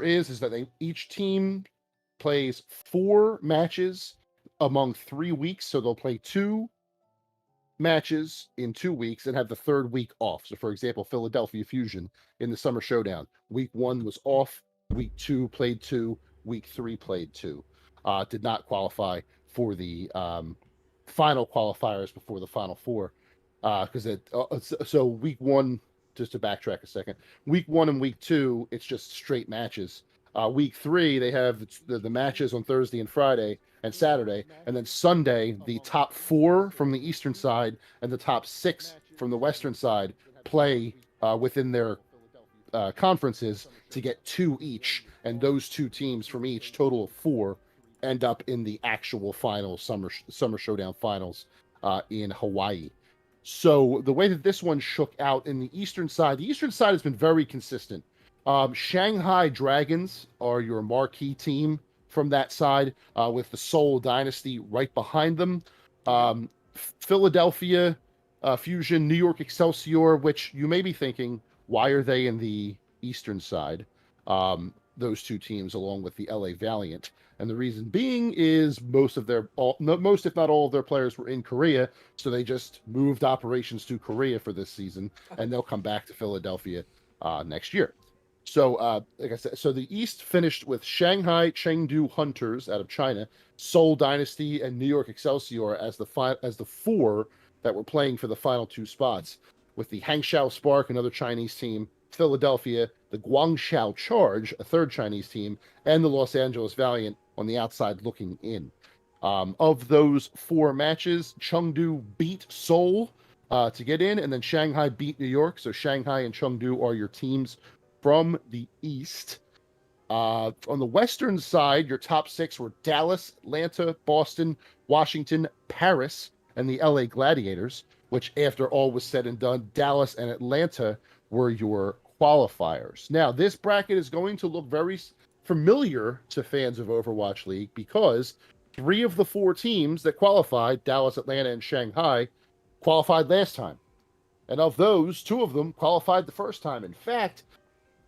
is that each team plays 4 matches among 3 weeks, so they'll play 2 matches in 2 weeks and have the third week off. So, for example, Philadelphia Fusion in the Summer Showdown, week 1 was off, week 2 played 2, week 3 played 2. Did not qualify for the final qualifiers before the Final Four, because so week 1. Just to backtrack a second, week 1 and week 2, it's just straight matches. Week 3, they have the matches on Thursday and Friday and Saturday, and then Sunday, the top 4 from the Eastern side and the top 6 from the Western side play within their conferences to get 2 each, and those 2 teams from each, total of 4, end up in the actual final Summer Showdown finals in Hawaii. So the way that this one shook out in the Eastern side has been very consistent. Shanghai Dragons are your marquee team from that side, with the Seoul Dynasty right behind them. Philadelphia Fusion, New York Excelsior, which you may be thinking, why are they in the Eastern side? Those 2 teams, along with the LA Valiant. And the reason being is most, if not all, of their players were in Korea, so they just moved operations to Korea for this season, and they'll come back to Philadelphia next year. So, like I said, so the East finished with Shanghai Chengdu Hunters out of China, Seoul Dynasty, and New York Excelsior as the 4 that were playing for the final 2 spots, with the Hangzhou Spark, another Chinese team, Philadelphia, the Guangzhou Charge, a third Chinese team, and the Los Angeles Valiant on the outside looking in. Of those 4 matches, Chengdu beat Seoul to get in, and then Shanghai beat New York. So Shanghai and Chengdu are your teams from the East. On the Western side, your top 6 were Dallas, Atlanta, Boston, Washington, Paris, and the LA Gladiators, which, after all was said and done, Dallas and Atlanta were your qualifiers. Now, this bracket is going to look very familiar to fans of Overwatch League because 3 of the 4 teams that qualified, Dallas, Atlanta, and Shanghai, qualified last time. And of those, 2 of them qualified the first time. In fact,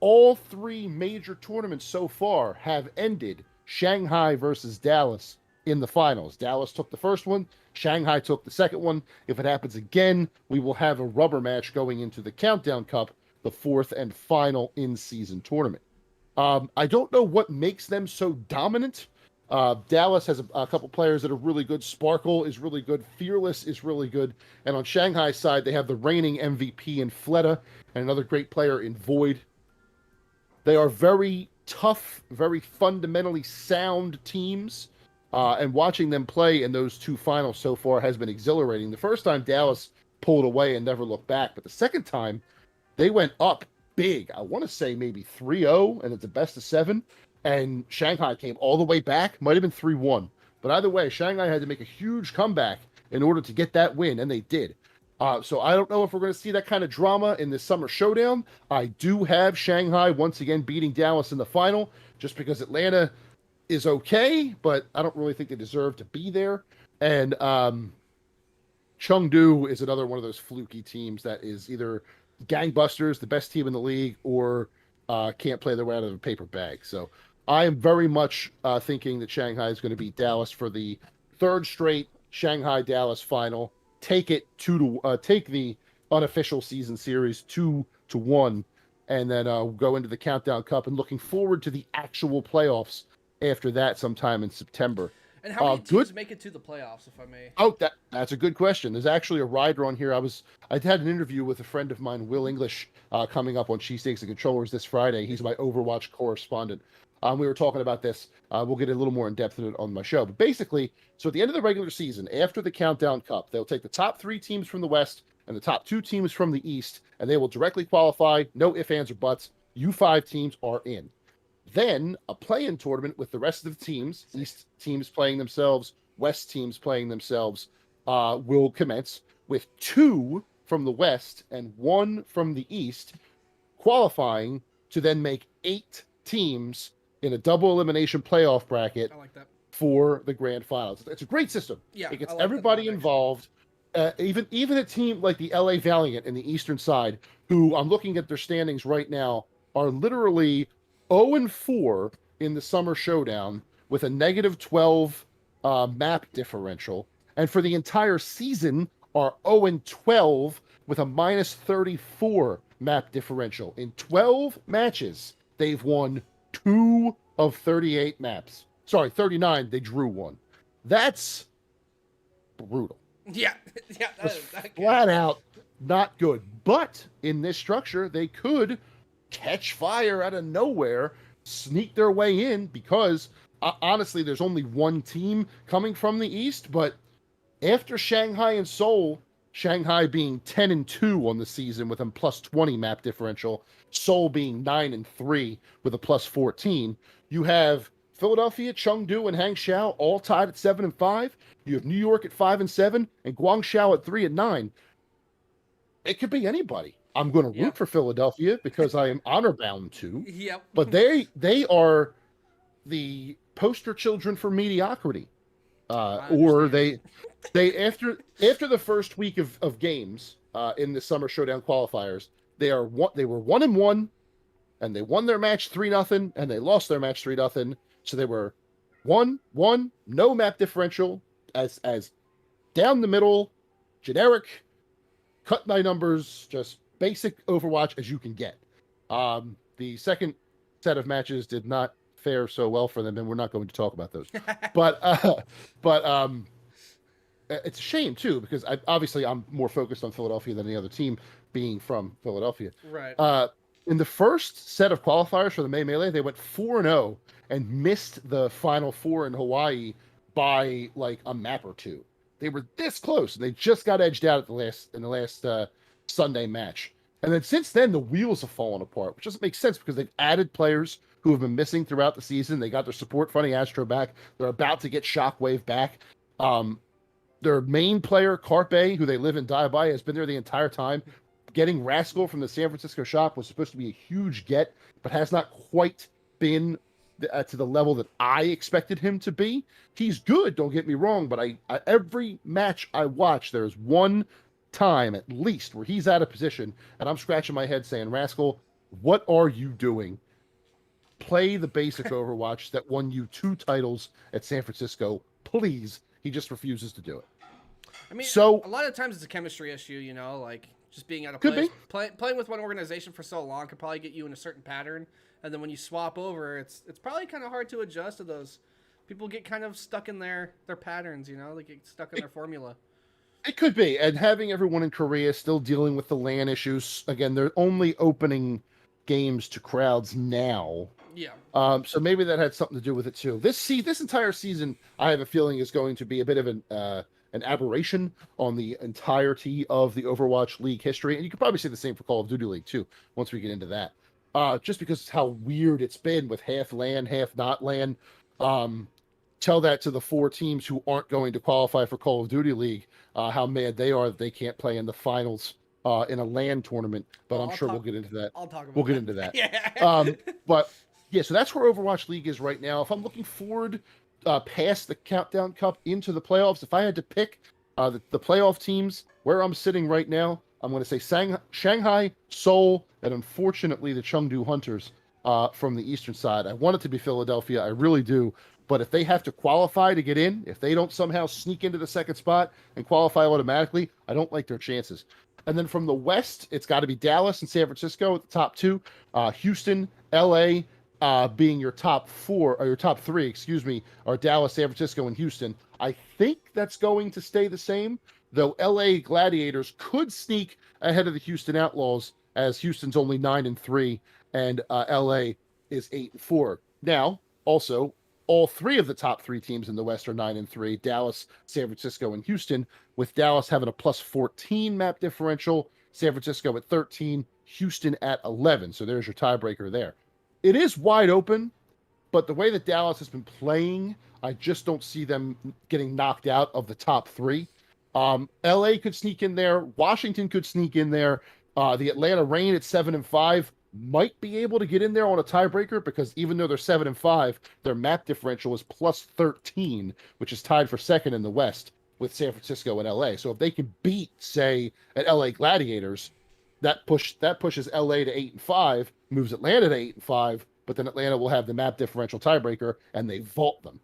all 3 major tournaments so far have ended Shanghai versus Dallas in the finals. Dallas took the first one, Shanghai took the second one. If it happens again, we will have a rubber match going into the Countdown Cup, the 4th and final in-season tournament. I don't know what makes them so dominant. Dallas has a couple players that are really good. Sparkle is really good. Fearless is really good. And on Shanghai's side, they have the reigning MVP in Fleta and another great player in Void. They are very tough, very fundamentally sound teams. And watching them play in those 2 finals so far has been exhilarating. The first time, Dallas pulled away and never looked back. But the second time, they went up big. I want to say maybe 3-0, and it's a best of 7. And Shanghai came all the way back. Might have been 3-1. But either way, Shanghai had to make a huge comeback in order to get that win, and they did. So I don't know if we're going to see that kind of drama in this Summer Showdown. I do have Shanghai once again beating Dallas in the final, just because Atlanta is okay, but I don't really think they deserve to be there. And Chengdu is another one of those fluky teams that is either gangbusters, the best team in the league, or can't play their way out of a paper bag. So I am very much thinking that Shanghai is going to beat Dallas for the 3rd straight Shanghai-Dallas final. Take it take the unofficial season series 2-1, and then go into the Countdown Cup. And looking forward to the actual playoffs after that, sometime in September. And how many teams make it to the playoffs, if I may? Oh, that's a good question. There's actually a rider on here. I had an interview with a friend of mine, Will English, coming up on Cheesesteaks and Controllers this Friday. He's my Overwatch correspondent. We were talking about this. We'll get a little more in depth in it on my show. But basically, so at the end of the regular season, after the Countdown Cup, they'll take the top 3 teams from the West and the top 2 teams from the East, and they will directly qualify. No ifs, ands, or buts. You 5 teams are in. Then a play-in tournament with the rest of the teams, East teams playing themselves, West teams playing themselves, will commence with 2 from the West and 1 from the East, qualifying to then make 8 teams in a double elimination playoff bracket. I like that. For the grand finals. It's a great system. Yeah, it gets like everybody involved. Even a team like the LA Valiant in the Eastern side, who I'm looking at their standings right now, are literally 0-4 in the Summer Showdown with a -12 map differential, and for the entire season are 0-12 with a -34 map differential. In 12 matches, they've won 2 of 38 maps. Sorry, 39. They drew one. That's brutal. Yeah, yeah, Just that is flat out not good. But in this structure, they could catch fire out of nowhere, sneak their way in, because honestly, there's only one team coming from the East. But after Shanghai and Seoul, Shanghai being 10-2 on the season with a +20 map differential, Seoul being 9-3 with a +14, you have Philadelphia, Chengdu, and Hangzhou all tied at 7-5. You have New York at 5-7 and Guangzhou at 3-9. It could be anybody. I'm going to root for Philadelphia because I am honor bound to. Yep. But they are the poster children for mediocrity. Or they after the first week of games in the Summer Showdown qualifiers, they were 1-1, and they won their match 3-0, and they lost their match 3-0. So they were 1-1, no map differential, as down the middle, generic, cut by numbers, just basic Overwatch as you can get. The second set of matches did not fare so well for them, and we're not going to talk about those. but it's a shame too, because obviously I'm more focused on Philadelphia than any other team, being from Philadelphia. Right. In the first set of qualifiers for the May Melee, they went 4-0 and missed the Final Four in Hawaii by like a map or two. They were this close, and they just got edged out in the last Sunday match. And then since then, the wheels have fallen apart, which doesn't make sense because they've added players who have been missing throughout the season. They got their support Funny Astro back. They're about to get Shockwave back. Their main player, Carpe, who they live and die by, has been there the entire time. Getting Rascal from the San Francisco shop was supposed to be a huge get, but has not quite been to the level that I expected him to be. He's good, don't get me wrong, but I every match I watch, there's one time at least where he's out of position, and I'm scratching my head saying, Rascal, what are you doing? Play the basic Overwatch that won you 2 titles at San Francisco, please. He just refuses to do it. I mean, so a lot of times it's a chemistry issue, you know, like just being at a place, playing with one organization for so long could probably get you in a certain pattern, and then when you swap over, it's probably kind of hard to adjust to those. People get kind of stuck in their patterns, you know, they get stuck in their formula. It could be, and having everyone in Korea still dealing with the LAN issues. Again, they're only opening games to crowds now. Yeah. So maybe that had something to do with it too. This entire season, I have a feeling, is going to be a bit of an aberration on the entirety of the Overwatch League history, and you could probably say the same for Call of Duty League too. Once we get into that, just because of how weird it's been with half LAN, half not LAN. Tell that to the 4 teams who aren't going to qualify for Call of Duty League, how mad they are that they can't play in the finals in a LAN tournament. But I'm sure we'll get into that. I'll talk about we'll get into that. Yeah. But yeah, so that's where Overwatch League is right now. If I'm looking forward past the Countdown Cup into the playoffs, if I had to pick the playoff teams where I'm sitting right now, I'm going to say Shanghai, Seoul, and unfortunately the Chengdu Hunters from the eastern side. I want it to be Philadelphia. I really do. But if they have to qualify to get in, if they don't somehow sneak into the second spot and qualify automatically, I don't like their chances. And then from the West, it's got to be Dallas and San Francisco at the top 2. Houston, LA being your top 4, or your top 3, excuse me, are Dallas, San Francisco, and Houston. I think that's going to stay the same, though LA Gladiators could sneak ahead of the Houston Outlaws, as Houston's only 9-3 and LA is 8-4. Now, also, all 3 of the top 3 teams in the West are 9-3, Dallas, San Francisco, and Houston, with Dallas having a +14 map differential, San Francisco at 13, Houston at 11. So there's your tiebreaker there. It is wide open, but the way that Dallas has been playing, I just don't see them getting knocked out of the top 3. LA could sneak in there. Washington could sneak in there. The Atlanta Reign at 7-5 might be able to get in there on a tiebreaker, because even though they're 7-5, their map differential is +13, which is tied for second in the West with San Francisco and LA. So if they can beat, say, an LA Gladiators, that pushes LA to 8-5, moves Atlanta to 8-5, but then Atlanta will have the map differential tiebreaker, and they vault them.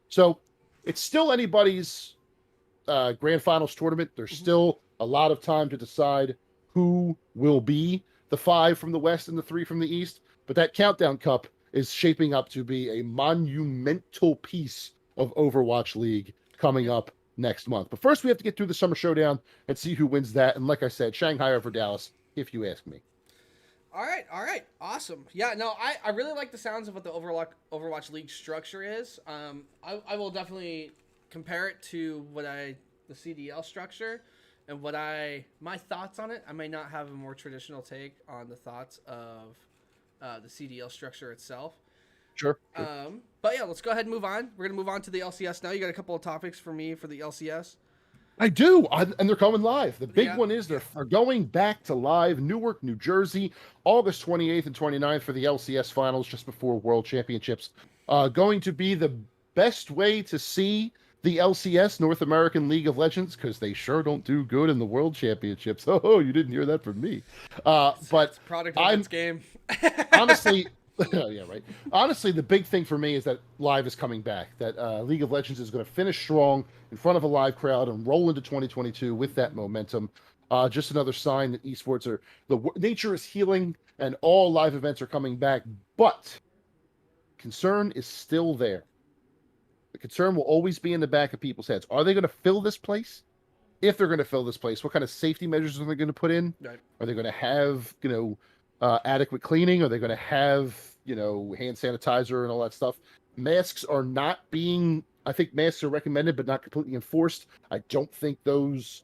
So it's still anybody's grand finals tournament. There's still a lot of time to decide who will be the 5 from the West and the 3 from the East. But that Countdown Cup is shaping up to be a monumental piece of Overwatch League coming up next month. But first, we have to get through the Summer Showdown and see who wins that. And like I said, Shanghai over Dallas, if you ask me. All right, awesome. Yeah, no, I really like the sounds of what the Overwatch League structure is. I will definitely compare it to the CDL structure, and my thoughts on it. I may not have a more traditional take on the thoughts of the CDL structure itself. Sure. But yeah, let's go ahead and move on. We're gonna move on to the LCS now. You got a couple of topics for me for the LCS. I do, and they're coming live. The big one is they're going back to live Newark, New Jersey, August 28th and 29th for the LCS finals, just before World Championships. Going to be the best way to see the LCS, North American League of Legends, because they sure don't do good in the World Championships. Oh, you didn't hear that from me. But it's product of its game. Honestly. Yeah, right. Honestly, the big thing for me is that live is coming back. That League of Legends is going to finish strong in front of a live crowd and roll into 2022 with that momentum. Just another sign that esports nature is healing and all live events are coming back. But concern is still there. The concern will always be in the back of people's heads. Are they going to fill this place? If they're going to fill this place, what kind of safety measures are they going to put in? Right. Are they going to have, adequate cleaning? Are they going to have, hand sanitizer and all that stuff? Masks are not being, I think masks are recommended, but not completely enforced. I don't think those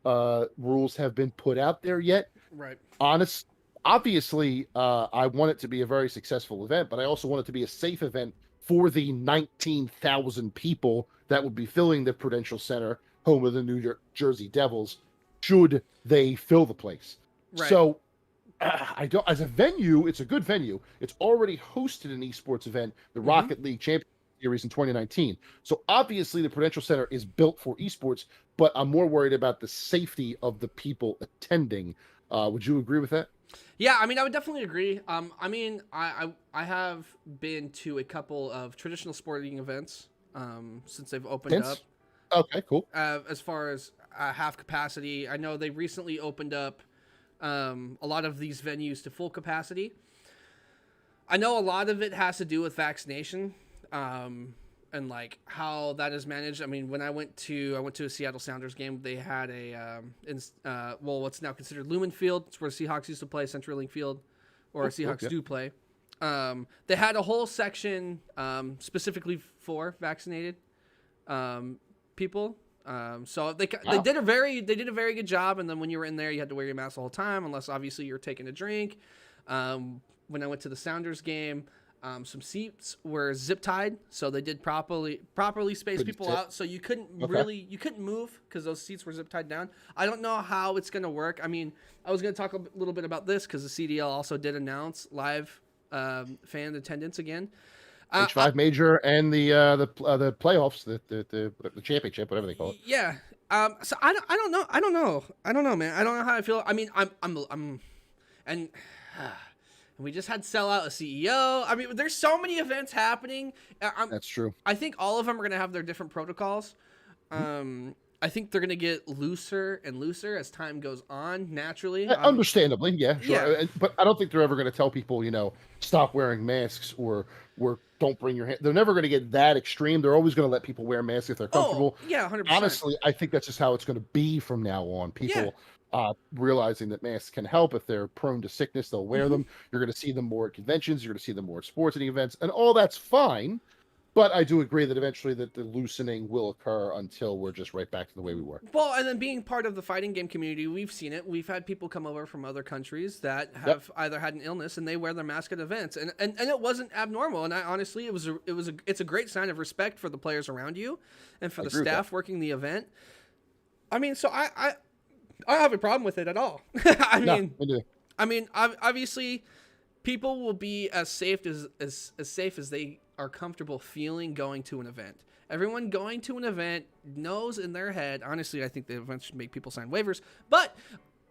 rules have been put out there yet. Right. Obviously, I want it to be a very successful event, but I also want it to be a safe event for the 19,000 people that would be filling the Prudential Center, home of the New Jersey Devils, should they fill the place. Right. So, as a venue, it's a good venue. It's already hosted an esports event, the Rocket League Championship Series in 2019. So obviously the Prudential Center is built for esports, but I'm more worried about the safety of the people attending. Would you agree with that? Yeah, I mean, I would definitely agree. I have been to a couple of traditional sporting events since they've opened up. Okay, cool. As far as half capacity, I know they recently opened up a lot of these venues to full capacity. I know a lot of it has to do with vaccination, and like how that is managed. I mean, when I went to a Seattle Sounders game, they had what's now considered Lumen Field. It's where Seahawks used to play, CenturyLink Field, or Seahawks do play. They had a whole section specifically for vaccinated people. So they did a very good job. And then when you were in there, you had to wear your mask the whole time, unless obviously you were taking a drink. When I went to the Sounders game, some seats were zip tied, so they did properly space people out, so you couldn't move because those seats were zip tied down. I don't know how it's going to work. I mean, I was going to talk a little bit about this because the CDL also did announce live fan attendance again. H5 major and the playoffs, the championship, whatever they call it. Yeah. So I don't know, man. I don't know how I feel. I mean, and we just had sell out a CEO. I mean, there's so many events happening. That's true. I think all of them are going to have their different protocols. I think they're going to get looser and looser as time goes on, naturally. Understandably, yeah, sure. Yeah. But I don't think they're ever going to tell people, stop wearing masks or don't bring your hand. They're never going to get that extreme. They're always going to let people wear masks if they're comfortable. Oh, yeah, 100%. Honestly, I think that's just how it's going to be from now on. People realizing that masks can help. If they're prone to sickness, they'll wear them. You're going to see them more at conventions. You're going to see them more at sporting events, and all that's fine. But I do agree that eventually that the loosening will occur until we're just right back to the way we were. Well, and then being part of the fighting game community, we've seen it. We've had people come over from other countries that have either had an illness and they wear their mask at events, and it wasn't abnormal. And I honestly, it's a great sign of respect for the players around you and for the staff working the event. I mean, so I don't have a problem with it at all. I mean, obviously, people will be as safe as they are comfortable feeling going to an event. Everyone going to an event knows in their head, honestly, I think the event should make people sign waivers, but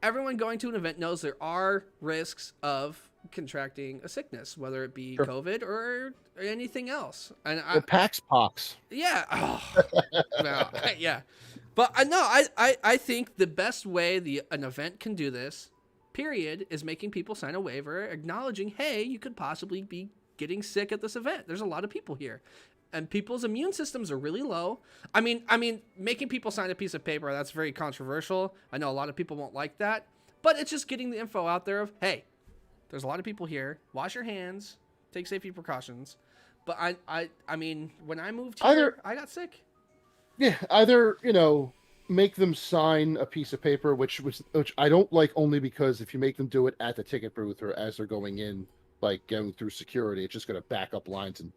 everyone going to an event knows there are risks of contracting a sickness, whether it be Sure. COVID or anything else. And Or Pax Pox. yeah, well, yeah. But I think the best way an event can do this, period, is making people sign a waiver acknowledging, hey, you could possibly be getting sick at this event. There's a lot of people here. And people's immune systems are really low. I mean, making people sign a piece of paper, that's very controversial. I know a lot of people won't like that. But it's just getting the info out there of, hey, there's a lot of people here. Wash your hands. Take safety precautions. But I mean, when I moved here, I got sick. Yeah, either, make them sign a piece of paper, which I don't like, only because if you make them do it at the ticket booth or as they're going in, like going through security, it's just going to back up lines and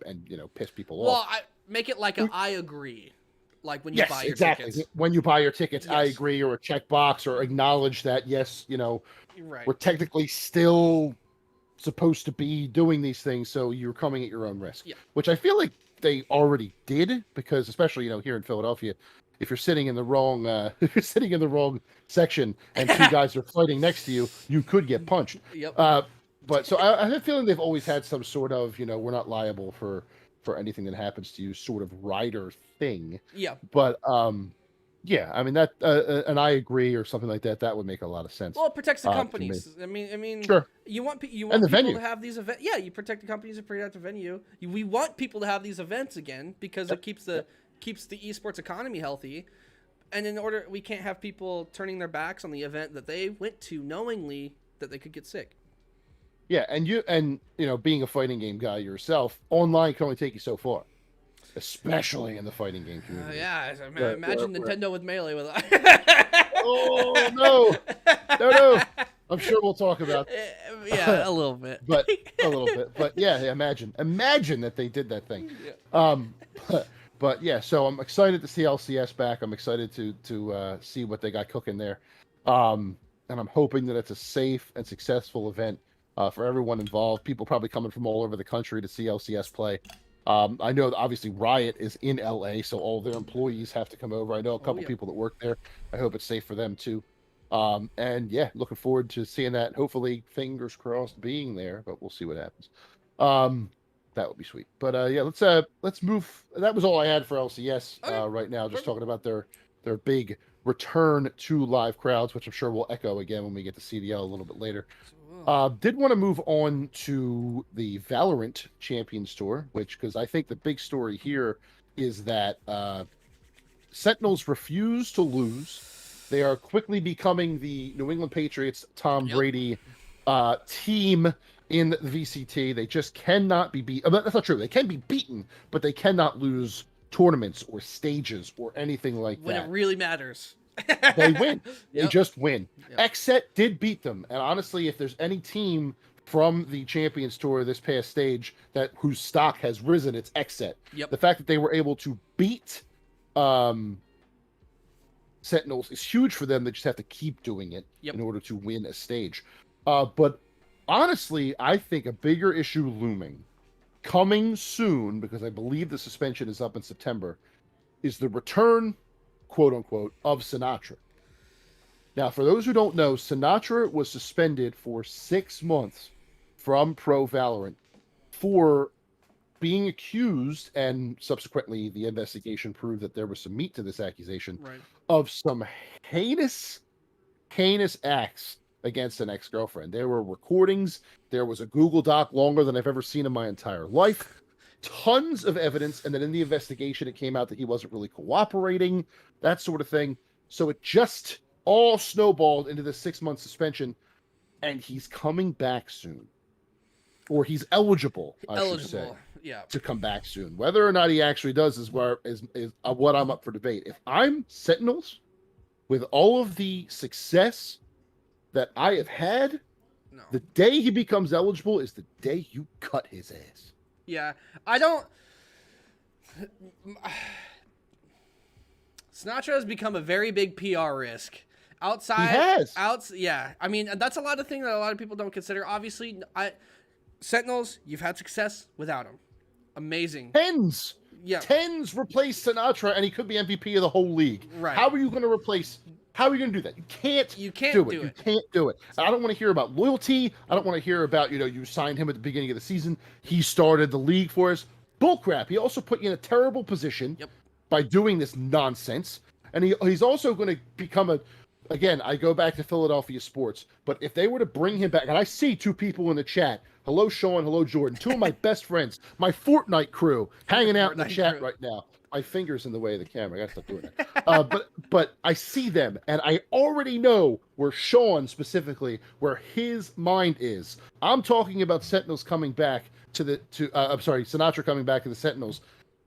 piss people off. Well, make it like I agree. Like when you buy your tickets. When you buy your tickets, Yes. I agree, or a checkbox, or acknowledge that, yes, Right. we're technically still supposed to be doing these things, so you're coming at your own risk. Yeah. Which I feel like they already did, because especially, here in Philadelphia, if you're sitting in the wrong section and two guys are fighting next to you, you could get punched. Yep. But so I have a feeling they've always had some sort of, we're not liable for anything that happens to you sort of rider thing. Yeah. But yeah, I mean that, and I agree, or something like that. That would make a lot of sense. Well, it protects the companies. I mean, sure. You want people venue to have these events. Yeah, you protect the companies and protect the venue. We want people to have these events again because it keeps the esports economy healthy. And in order, we can't have people turning their backs on the event that they went to knowingly that they could get sick. Yeah, and being a fighting game guy yourself, online can only take you so far, especially in the fighting game community. Yeah, imagine Nintendo with Melee with. Oh no! I'm sure we'll talk about. Yeah, a little bit. But a little bit. But yeah, imagine that they did that thing. Yeah. But yeah, so I'm excited to see LCS back. I'm excited to see what they got cooking there, and I'm hoping that it's a safe and successful event. For everyone involved, people probably coming from all over the country to see LCS play. I know that obviously Riot is in LA, so all their employees have to come over. I know a couple people that work there. I hope it's safe for them too. And yeah, looking forward to seeing that. Hopefully, fingers crossed, being there, but we'll see what happens. That would be sweet. But yeah, let's move. That was all I had for LCS right now. Just talking about their big return to live crowds, which I'm sure will echo again when we get to CDL a little bit later. Did want to move on to the Valorant Champions Tour, because I think the big story here is that Sentinels refuse to lose. They are quickly becoming the New England Patriots, Tom Brady team in the VCT. They just cannot be beat. That's not true. They can be beaten, but they cannot lose tournaments or stages or anything like that. When it really matters. They win. They just win. XSET did beat them. And honestly, if there's any team from the Champions Tour this past stage whose stock has risen, it's XSET. The fact that they were able to beat Sentinels is huge for them. They just have to keep doing it in order to win a stage. But honestly, I think a bigger issue looming, coming soon, because I believe the suspension is up in September, is the return, quote unquote, of Sinatra. Now, for those who don't know, Sinatra was suspended for 6 months from Pro Valorant for being accused, and subsequently the investigation proved that there was some meat to this accusation, of some heinous acts against an ex-girlfriend. There were recordings. There was a Google Doc longer than I've ever seen in my entire life. Tons of evidence, and then in the investigation it came out that he wasn't really cooperating, that sort of thing. So it just all snowballed into the 6-month suspension, and he's coming back soon, or he's eligible, should say, to come back soon. Whether or not he actually does is what I'm up for debate. If I'm Sentinels, with all of the success that I have had, the day he becomes eligible is the day you cut his ass. Yeah, I don't. Sinatra has become a very big PR risk. Outside, he has. I mean, that's a lot of things that a lot of people don't consider. Obviously, Sentinels, you've had success without him. Amazing. Tens replaced Sinatra, and he could be MVP of the whole league. Right. How are you going to replace How are you going to do that? You can't do it. You can't do it. I don't want to hear about loyalty. I don't want to hear about, you signed him at the beginning of the season. He started the league for us. Bullcrap. He also put you in a terrible position by doing this nonsense. And he's also going to become again, I go back to Philadelphia sports, but if they were to bring him back, and I see two people in the chat, hello Sean, hello Jordan, two of my best friends, my Fortnite crew, hanging out in the chat right now. My finger's in the way of the camera. I gotta stop doing that. But I see them, and I already know where Sean specifically, where his mind is. I'm talking about Sentinels coming back Sinatra coming back to the Sentinels,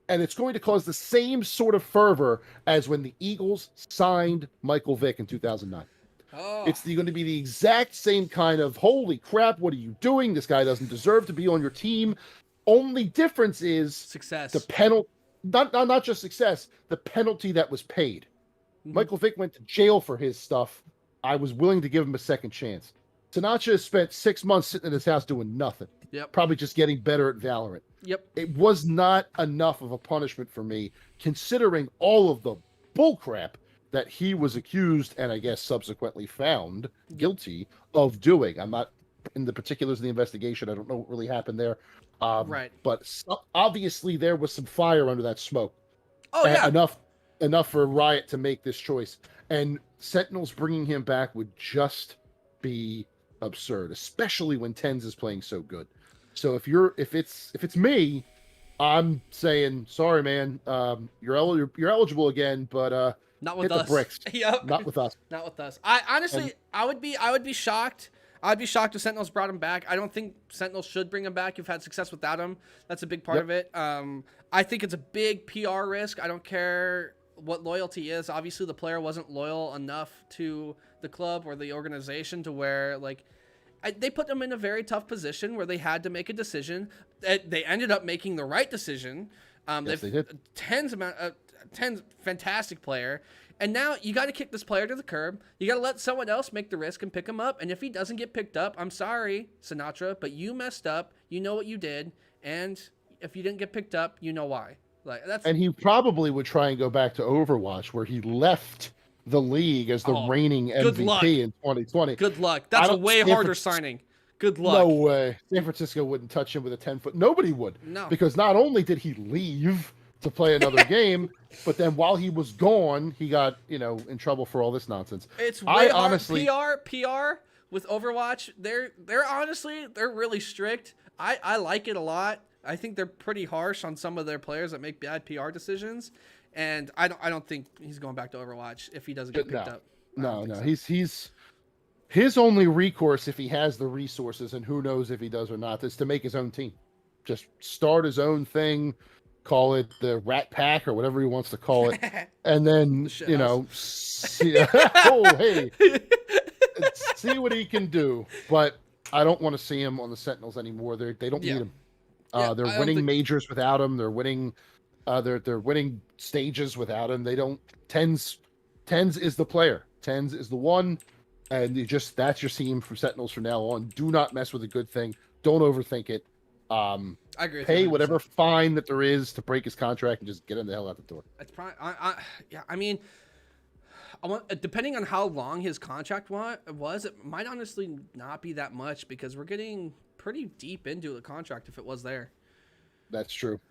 and it's going to cause the same sort of fervor as when the Eagles signed Michael Vick in 2009. Oh. It's going to be the exact same kind of, holy crap, what are you doing? This guy doesn't deserve to be on your team. Only difference is success. The penalty. Not just success, the penalty that was paid. Mm-hmm. Michael Vick went to jail for his stuff. I was willing to give him a second chance. Sinatra spent 6 months sitting in his house doing nothing. Yep. Probably just getting better at Valorant. Yep. It was not enough of a punishment for me, considering all of the bullcrap that he was accused and I guess subsequently found guilty of doing. I'm not in the particulars of the investigation. I don't know what really happened there. Right. But obviously there was some fire under that smoke. Oh, yeah. Enough for Riot to make this choice. And Sentinels bringing him back would just be absurd, especially when Tens is playing so good. So if it's me, I'm saying, sorry, man, you're eligible again, but not with hit us. The bricks. Yep. Not with us. Not with us. I honestly, I would be shocked. I'd be shocked if Sentinels brought him back. I don't think Sentinels should bring him back. You've had success without him. That's a big part of it. I think it's a big PR risk. I don't care what loyalty is. Obviously, the player wasn't loyal enough to the club or the organization to where, like, they put them in a very tough position where they had to make a decision. They ended up making the right decision. Yes, they did. Tens fantastic player. And now you got to kick this player to the curb. You got to let someone else make the risk and pick him up. And if he doesn't get picked up, I'm sorry, Sinatra, but you messed up. You know what you did. And if you didn't get picked up, you know why. And he probably would try and go back to Overwatch, where he left the league as the reigning MVP in 2020. Good luck. That's a way harder signing. Good luck. No way. San Francisco wouldn't touch him with a 10-foot. Nobody would. No. Because not only did he leave to play another game, but then while he was gone, he got, in trouble for all this nonsense. It's way honestly PR with Overwatch. They're really strict. I like it a lot. I think they're pretty harsh on some of their players that make bad PR decisions, and I don't think he's going back to Overwatch if he doesn't get picked up. No. So. He's his only recourse, if he has the resources, and who knows if he does or not, is to make his own team. Just start his own thing. Call it the Rat Pack or whatever he wants to call it, and then see what he can do. But I don't want to see him on the Sentinels anymore. They don't need him. They're winning majors without him. They're winning. They're winning stages without him. They don't. Tens is the player. Tens is the one, and that's your team for Sentinels from now on. Do not mess with a good thing. Don't overthink it. I agree. Pay whatever fine that there is to break his contract and just get him the hell out the door. It's probably, I mean, depending on how long his contract was, it might honestly not be that much because we're getting pretty deep into the contract if it was there. That's true.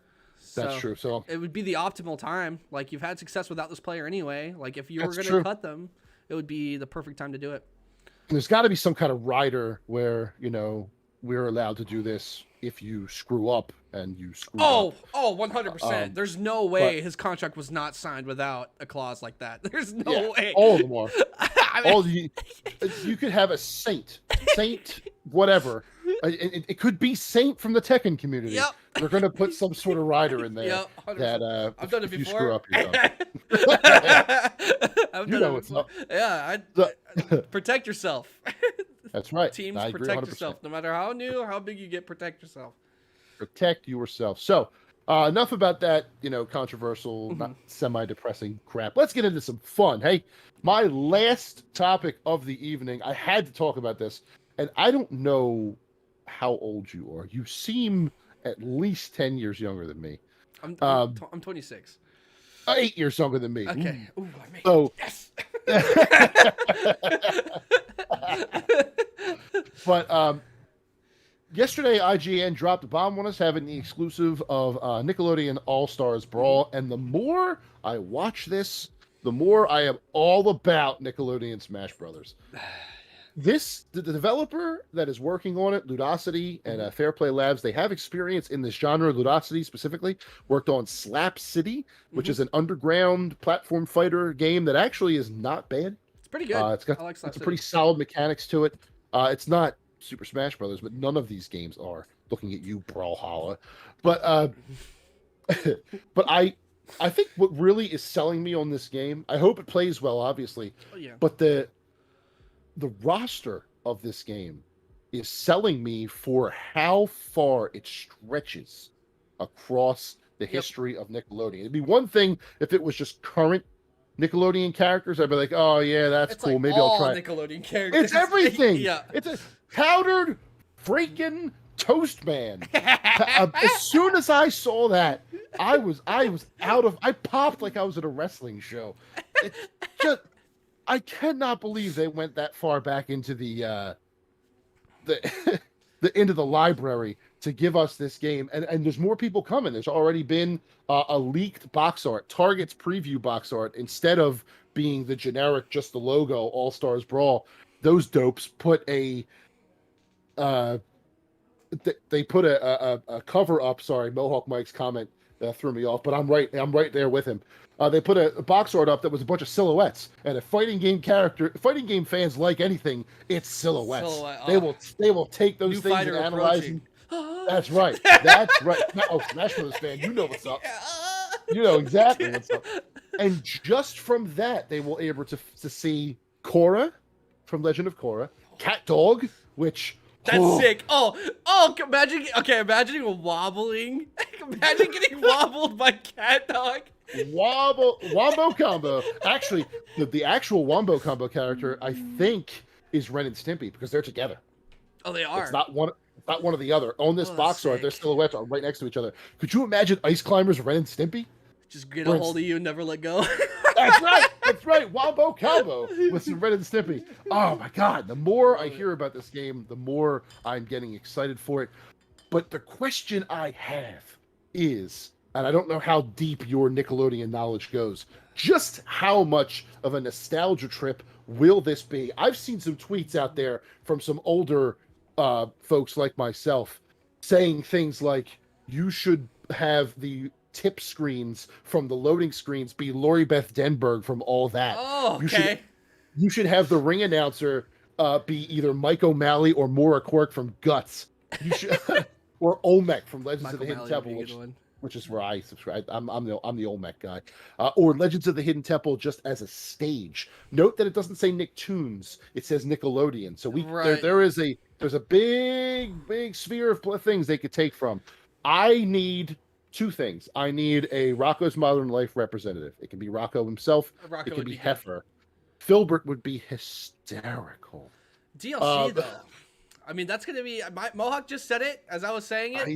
That's true. So it would be the optimal time. Like, you've had success without this player anyway. Like, if you were going to cut them, it would be the perfect time to do it. There's got to be some kind of rider where, we're allowed to do this if you screw up and you screw up. 100%. There's no way his contract was not signed without a clause like that. There's no way. All of them are. You could have a Saint, whatever. It could be Saint from the Tekken community. Yep. They're going to put some sort of rider in there that I've done it before. You screw up, you're done. I've done it before. Yeah, protect yourself. That's right. Teams, protect yourself. No matter how new or how big you get, protect yourself. Protect yourself. So, enough about that, controversial, not semi-depressing crap. Let's get into some fun. Hey, my last topic of the evening, I had to talk about this, and I don't know how old you are. You seem at least 10 years younger than me. I'm 26. 8 years younger than me. Okay. Ooh, I made So, yes. but yesterday IGN dropped a bomb on us having the exclusive of Nickelodeon All Stars Brawl, and the more I watch this, the more I am all about Nickelodeon Smash Brothers. The developer that is working on it, Ludosity and Fair Play Labs, they have experience in this genre. Ludosity specifically worked on Slap City, which is an underground platform fighter game that actually is not bad. It's pretty good. It's got I like Slap it's a City. pretty solid mechanics to it. It's not Super Smash Brothers, but none of these games are. Looking at you, Brawlhalla. But but I think what really is selling me on this game, I hope it plays well, obviously. Oh, yeah. But the roster of this game is selling me for how far it stretches across the history of Nickelodeon. It'd be one thing if it was just current Nickelodeon characters. I'd be like, oh yeah, that's It's cool. like Maybe all I'll try. Nickelodeon characters. It's everything. Yeah. It's a powdered freaking toast man. As soon as I saw that, I was I popped like I was at a wrestling show. It's just, I cannot believe they went that far back into the into the library to give us this game, and there's more people coming. There's already been a leaked box art, Target's preview box art, instead of being the generic, just the logo, All Stars Brawl. Those dopes put a they put a cover up. Sorry, Mohawk Mike's comment threw me off, but I'm right there with him. They put a box art up that was a bunch of silhouettes, and if fighting game fans like anything, it's silhouettes. They will take those things and analyze them. That's right. That's right. Oh, Smash Brothers fan, you know what's up. You know exactly what's up. And just from that, they will able to see Korra from Legend of Korra, Cat Dog, which that's sick. Imagine wobbling. Imagine getting wobbled by Cat Dog. Wombo combo. Actually, the actual Wombo combo character, I think, is Ren and Stimpy because they're together. Oh, they are. It's not one or the other. On this box art, their silhouettes are right next to each other. Could you imagine Ice Climbers Ren and Stimpy? Just get a hold of you and never let go. That's right. That's right. Wombo combo with some Ren and Stimpy. Oh my God. The more I hear about this game, the more I'm getting excited for it. But the question I have is, and I don't know how deep your Nickelodeon knowledge goes, just how much of a nostalgia trip will this be? I've seen some tweets out there from some older folks like myself saying things like, you should have the tip screens from the loading screens be Lori Beth Denberg from All That. Oh, okay. You should have the ring announcer be either Mike O'Malley or Maura Quirk from Guts. You should, or Olmec from Legends of the Hidden Temple, which is where I subscribe. I'm the Olmec guy. Or Legends of the Hidden Temple just as a stage. Note that it doesn't say Nicktoons; it says Nickelodeon. So there's a big sphere of things they could take from. I need two things. I need a Rocco's Modern Life representative. It can be Rocco himself. it can be Heifer. Filbert would be hysterical. DLC though. I mean, that's going to be... Mohawk just said it as I was saying it.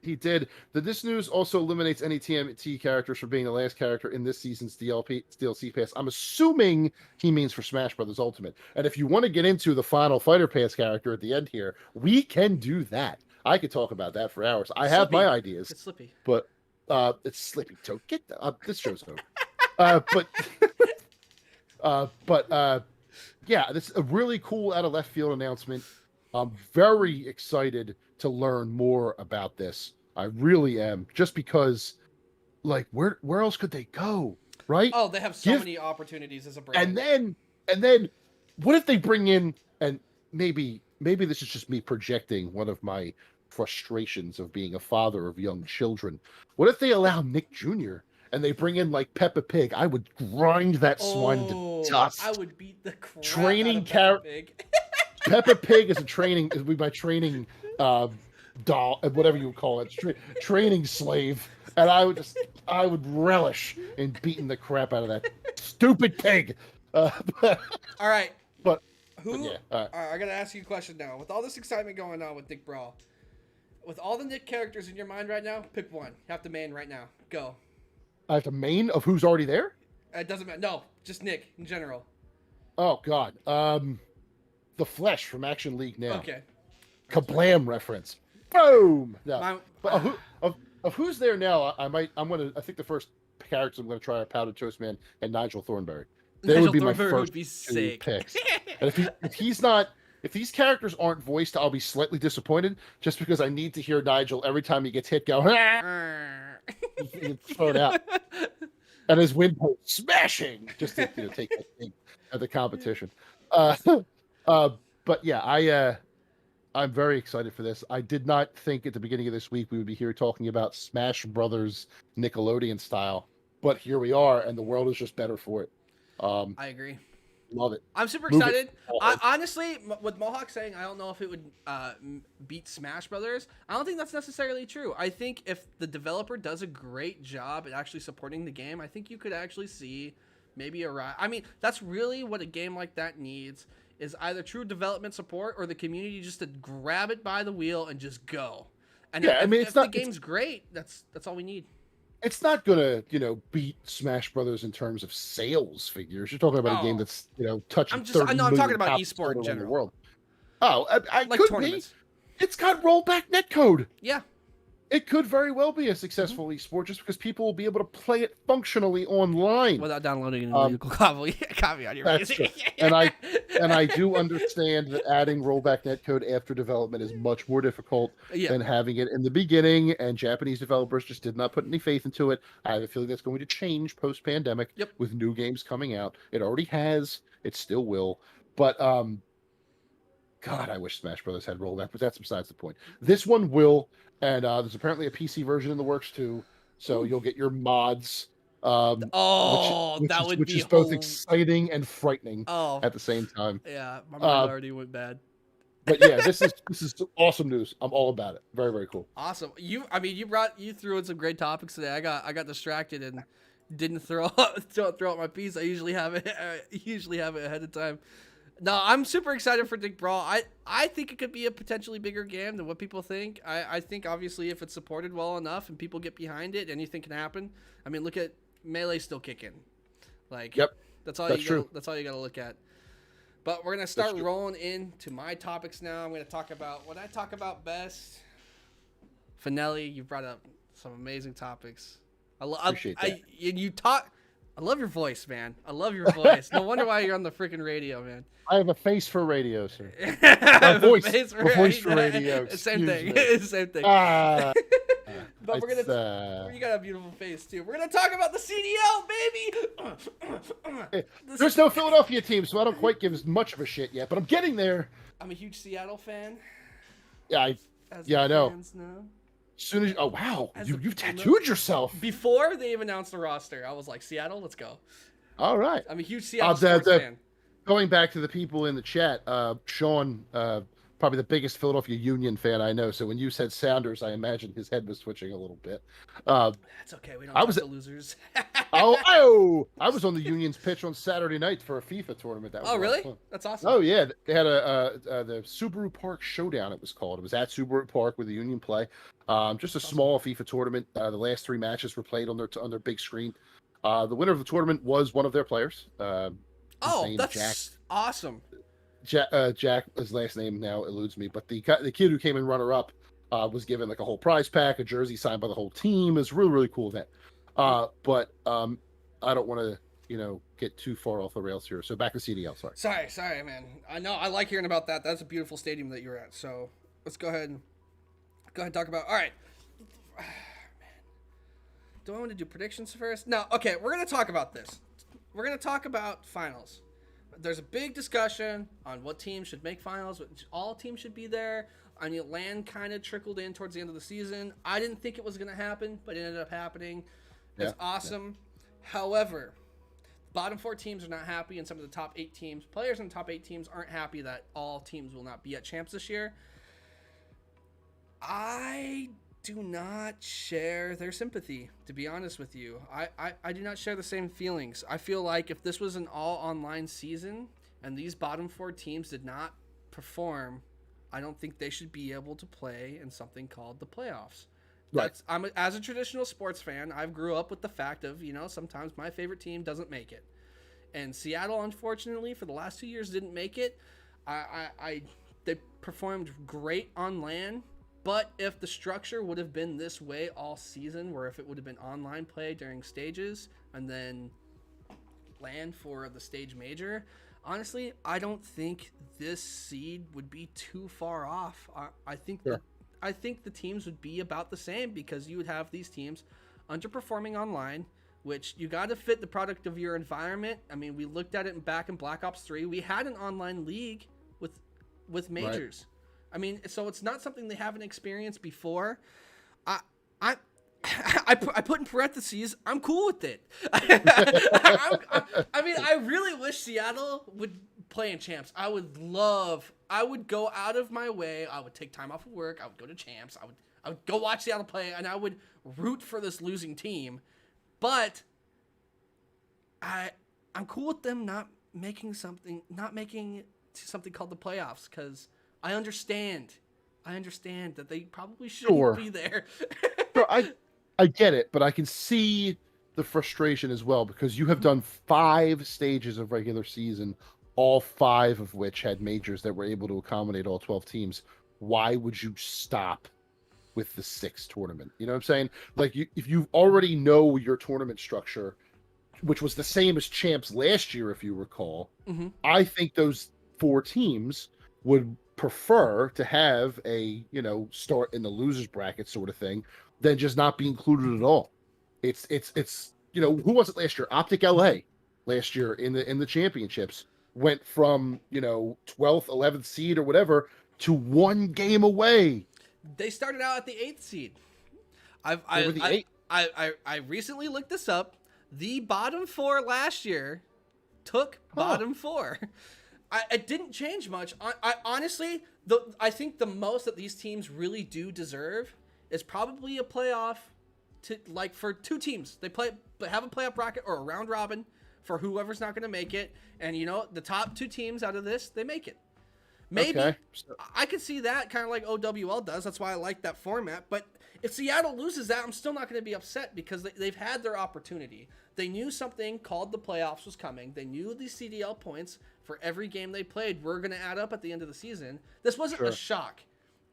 He did. This news also eliminates any TMT characters from being the last character in this season's DLC pass. I'm assuming he means for Smash Brothers Ultimate. And if you want to get into the final Fighter Pass character at the end here, we can do that. I could talk about that for hours. I have my ideas. It's Slippy. But it's Slippy. So get this show's over. Yeah, this is a really cool out of left field announcement. I'm very excited to learn more about this. I really am, just because, like, where else could they go, right? Oh, they have so many opportunities as a brand. And then, what if they bring in, and maybe this is just me projecting one of my frustrations of being a father of young children. What if they allow Nick Jr. and they bring in like Peppa Pig? I would grind that swine to dust. I would beat the crap training out of Peppa Pig. Peppa Pig is my training doll, whatever you call it, training slave, and I would relish in beating the crap out of that stupid pig. All right, but who? I gotta ask you a question now. With all this excitement going on with Nick Brawl, with all the Nick characters in your mind right now, pick one. You have to main right now. Go. As a main of who's already there? It doesn't matter. No, just Nick in general. Oh God. The Flesh from Action League Now. Okay. Kablam reference. Boom. No. My, But of who's there now? I think the first characters I'm gonna try are Powdered Toast Man and Nigel Thornberry. They Nigel would be my Thornberry first would be two sick. picks. And if these characters aren't voiced, I'll be slightly disappointed. Just because I need to hear Nigel every time he gets hit go. He throw it out, and his windpipe smashing just to take that thing at the competition. Uh, but yeah, I'm very excited for this. I did not think at the beginning of this week we would be here talking about Smash Brothers Nickelodeon style, but here we are, and the world is just better for it. I agree. Love it. I'm super excited. Honestly, with Mohawk saying I don't know if it would beat Smash Brothers, I don't think that's necessarily true. I think if the developer does a great job at actually supporting the game, I think you could actually see maybe a rise. I mean, that's really what a game like that needs, is either true development support or the community just to grab it by the wheel and just go. And yeah, if the game's great, that's all we need. It's not gonna, beat Smash Brothers in terms of sales figures. You're talking about a game that's, touching 30 I'm talking million about copies esport in around the general. world. Oh, I Like could tournaments. be. It's got rollback netcode. Yeah. It could very well be a successful esport just because people will be able to play it functionally online Without downloading an illegal copy on your That's true. And I do understand that adding rollback netcode after development is much more difficult than having it in the beginning, and Japanese developers just did not put any faith into it. I have a feeling that's going to change post-pandemic with new games coming out. It already has. It still will. But God, I wish Smash Brothers had rollback, but that's besides the point. This one will, and there's apparently a PC version in the works too, so you'll get your mods. Which is both exciting and frightening at the same time. Yeah, my mind already went bad. But yeah, this is awesome news. I'm all about it. Very, very cool. Awesome. You threw in some great topics today. I got distracted and didn't throw out my piece. I usually have it ahead of time. No, I'm super excited for Dick Brawl. I think it could be a potentially bigger game than what people think. I think obviously if it's supported well enough and people get behind it, anything can happen. I mean, look at Melee still kicking. Like, that's all you got to look at. But we're gonna start rolling into my topics now. I'm gonna talk about what I talk about best. Fanelli, you brought up some amazing topics. Appreciate that. I love your voice, man. I love your voice. No wonder why you're on the freaking radio, man. I have a face for radio, sir. A voice for radio. Same thing. Same thing. But you got a beautiful face too. We're gonna talk about the CDL, baby. There's no Philadelphia team, so I don't quite give as much of a shit yet, but I'm getting there. I'm a huge Seattle fan. Yeah, I know. As soon as you've tattooed yourself before they even announced the roster. I was like, Seattle, let's go. All right. I'm a huge Seattle sports fan. Going back to the people in the chat, Sean, probably the biggest Philadelphia Union fan I know. So when you said Sounders, I imagine his head was twitching a little bit. That's okay. We don't talk to losers. I was on the Union's pitch on Saturday night for a FIFA tournament. That was really? That's awesome. Oh yeah, they had the Subaru Park Showdown. It was called. It was at Subaru Park where the Union play. Just a small FIFA tournament. The last 3 matches were played on their big screen. The winner of the tournament was one of their players. That's Jack. Awesome. Jack, his last name now eludes me, but the kid who came in runner-up was given like a whole prize pack, a jersey signed by the whole team. It's a really, really cool event. But I don't want to, get too far off the rails here. So back to CDL. Sorry, man. I know I like hearing about that. That's a beautiful stadium that you're at. So let's go ahead and talk about. All right. Man. Do I want to do predictions first? No. Okay, we're gonna talk about this. We're gonna talk about finals. There's a big discussion on what teams should make finals. All teams should be there. I mean, land kind of trickled in towards the end of the season. I didn't think it was going to happen, but it ended up happening. It's awesome. Yeah. However, bottom 4 teams are not happy, and some of the top 8 teams, players in the top 8 teams, aren't happy that all teams will not be at champs this year. I do not share their sympathy, to be honest with you. I do not share the same feelings. I feel like if this was an all-online season and these bottom 4 teams did not perform, I don't think they should be able to play in something called the playoffs. Right. As a traditional sports fan, I've grew up with the fact of, sometimes my favorite team doesn't make it. And Seattle, unfortunately, for the last 2 years didn't make it. They performed great on LAN, but if the structure would have been this way all season, where if it would have been online play during stages and then LAN for the stage major, honestly, I don't think this seed would be too far off. I think Sure. I think the teams would be about the same, because you would have these teams underperforming online, which you got to fit the product of your environment. I mean, we looked at it back in Black Ops 3. We had an online league with majors. Right. I mean, so it's not something they haven't experienced before. I put in parentheses, I'm cool with it. I mean, I really wish Seattle would play in champs. I would go out of my way. I would take time off of work. I would go to champs. I would go watch Seattle play, and I would root for this losing team. But I'm cool with them not making something called the playoffs, because I understand that they probably shouldn't be there. Sure, I get it, but I can see the frustration as well, because you have done 5 stages of regular season, all 5 of which had majors that were able to accommodate all 12 teams. Why would you stop with the 6th tournament? You know what I'm saying? Like, if you already know your tournament structure, which was the same as champs last year, if you recall, I think those 4 teams would prefer to have a, start in the losers bracket sort of thing than just not be included at all. It's who was it last year? Optic LA last year in the championships went from 12th, 11th seed or whatever to 1 game away. They started out at the 8th seed. I recently looked this up. The bottom 4 last year took bottom 4. It didn't change much. I honestly, I think the most that these teams really do deserve is probably a playoff for 2 teams. They have a playoff bracket or a round robin for whoever's not going to make it. And, the top 2 teams out of this, they make it. Maybe. Okay. I could see that, kind of like OWL does. That's why I like that format. But if Seattle loses that, I'm still not going to be upset, because they've had their opportunity. They knew something called the playoffs was coming. They knew the CDL points for every game they played were going to add up at the end of the season. This wasn't a shock.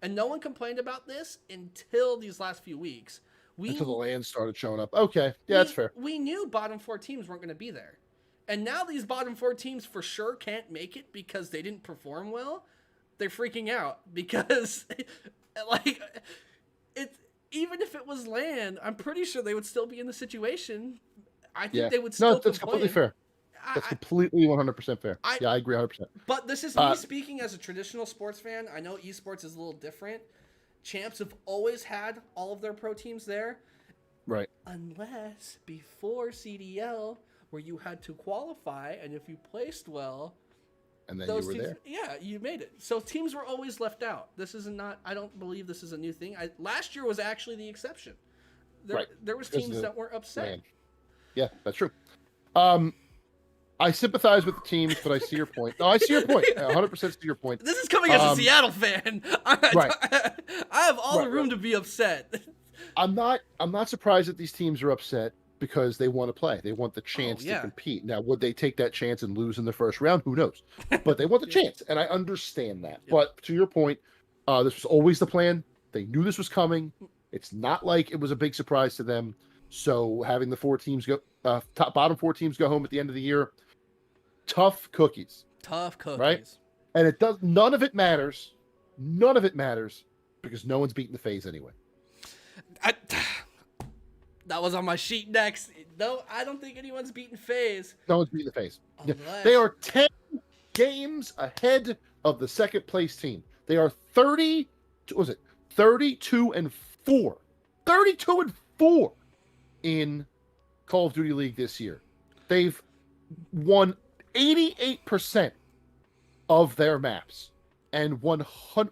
And no one complained about this until these last few weeks. Until the LAN started showing up. Okay. Yeah, that's fair. We knew bottom 4 teams weren't going to be there. And now these bottom 4 teams for sure can't make it because they didn't perform well. They're freaking out because, even if it was LAN, I'm pretty sure they would still be in the situation. I think they would still complain. That's completely fair. That's completely 100% fair. I agree 100%. But this is me speaking as a traditional sports fan. I know esports is a little different. Champs have always had all of their pro teams there. Right. Unless before CDL, where you had to qualify, and if you placed well, and then you were there. Yeah, you made it. So teams were always left out. This is not. I don't believe this is a new thing. Last year was actually the exception. There was teams that weren't upset. Man. Yeah, that's true. I sympathize with the teams, but I see your point. No, I see your point. 100% see your point. This is coming as a Seattle fan. I have all the room to be upset. I'm not surprised that these teams are upset, because they want to play. They want the chance to compete. Now, would they take that chance and lose in the first round? Who knows? But they want the chance, and I understand that. Yep. But to your point, this was always the plan. They knew this was coming. It's not like it was a big surprise to them. So having the 4 teams go, bottom 4 teams go home at the end of the year, tough cookies. Right? And none of it matters. None of it matters, because no one's beating the FaZe anyway. That was on my sheet next. No, I don't think anyone's beaten FaZe. No one's beaten the FaZe. Unless... They are 10 games ahead of the second place team. They are 32 and 4. 32 and 4 in Call of Duty League this year. They've won 88% of their maps, and 111-43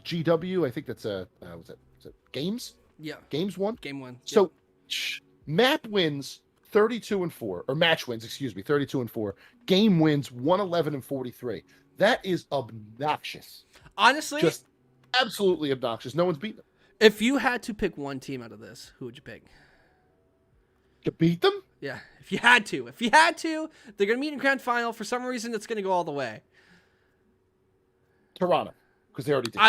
GW. I think that's was it games? Yeah. Games won? Game 1. So map wins 32 and 4, or match wins, 32 and 4. Game wins 111-43. That is obnoxious. Honestly, Absolutely obnoxious. No one's beaten them. If you had to pick one team out of this, who would you pick? To beat them? Yeah, if you had to. They're going to meet in grand final. For some reason, it's going to go all the way. Toronto, because they already did.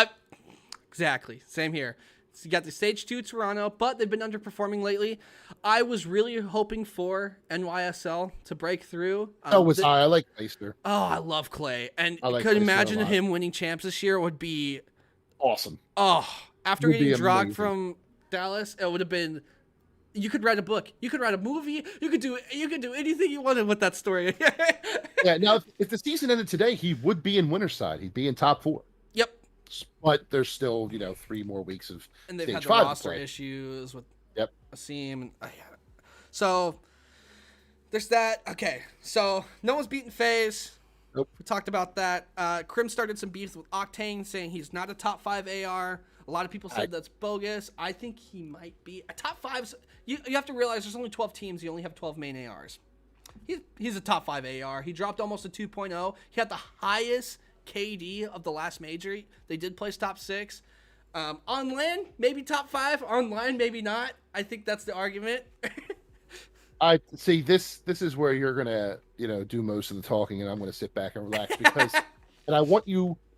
Exactly. Same here. So you got the stage 2 Toronto, but they've been underperforming lately. I was really hoping for NYSL to break through. I like Clayster. Oh, I love Clay. And I like could Clayster imagine a lot. him winning champs this year would be Awesome. Oh, after Would be getting dragged amazing. from Dallas, it would have been. You could write a book. You could write a movie. You could do anything you wanted with that story. Yeah. Now, if the season ended today, he would be in winner's side. He'd be in top 4. Yep. But there's still 3 more weeks of And they've stage had the 5 to roster play. issues with Yep. Asim. And, yeah. So there's that. Okay. So no one's beaten FaZe. Nope. We talked about that. Krim started some beef with Octane, saying he's not a top 5 AR. A lot of people said that's bogus. I think he might be a top 5. You have to realize there's only 12 teams. You only have 12 main ARs. He's a top 5 AR. He dropped almost a 2.0. He had the highest KD of the last major. They did place top 6. On LAN, maybe top 5. Online, maybe not. I think that's the argument. I see this is where you're gonna do most of the talking, and I'm gonna sit back and relax because and I want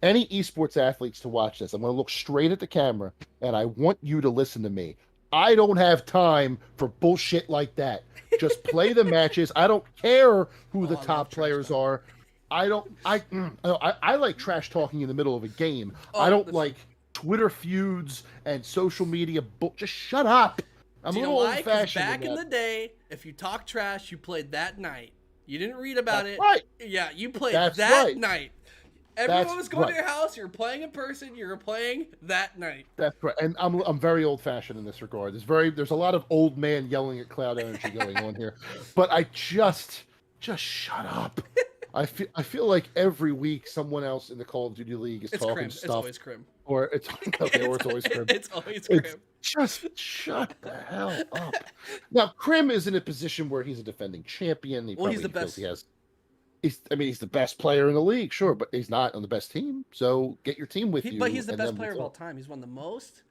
any esports athletes to watch this. I'm gonna look straight at the camera and I want you to listen to me. I don't have time for bullshit like that. Just play the matches. I don't care who the top players are. I like trash talking in the middle of a game. I don't like Twitter feuds and social media. Just shut up. I'm a little old-fashioned. Back in the day, if you talk trash, you played that night. You didn't read about it. Right. Yeah, you played That's that right. night. Everyone was going right. to your house. You were playing in person. You were playing that night. That's right. And I'm very old-fashioned in this regard. There's a lot of old man yelling at cloud energy going on here. But I just shut up. I feel like every week someone else in the Call of Duty League is talking Crim. stuff. It's always Crim. Or it's okay, or it's always Crim. It's always Crim. Just shut the hell up. Now, Crim is in a position where he's a defending champion. He's the best. He's the best player in the league, sure, but he's not on the best team. So get your team with you. But he's the best player of all time. He's won the most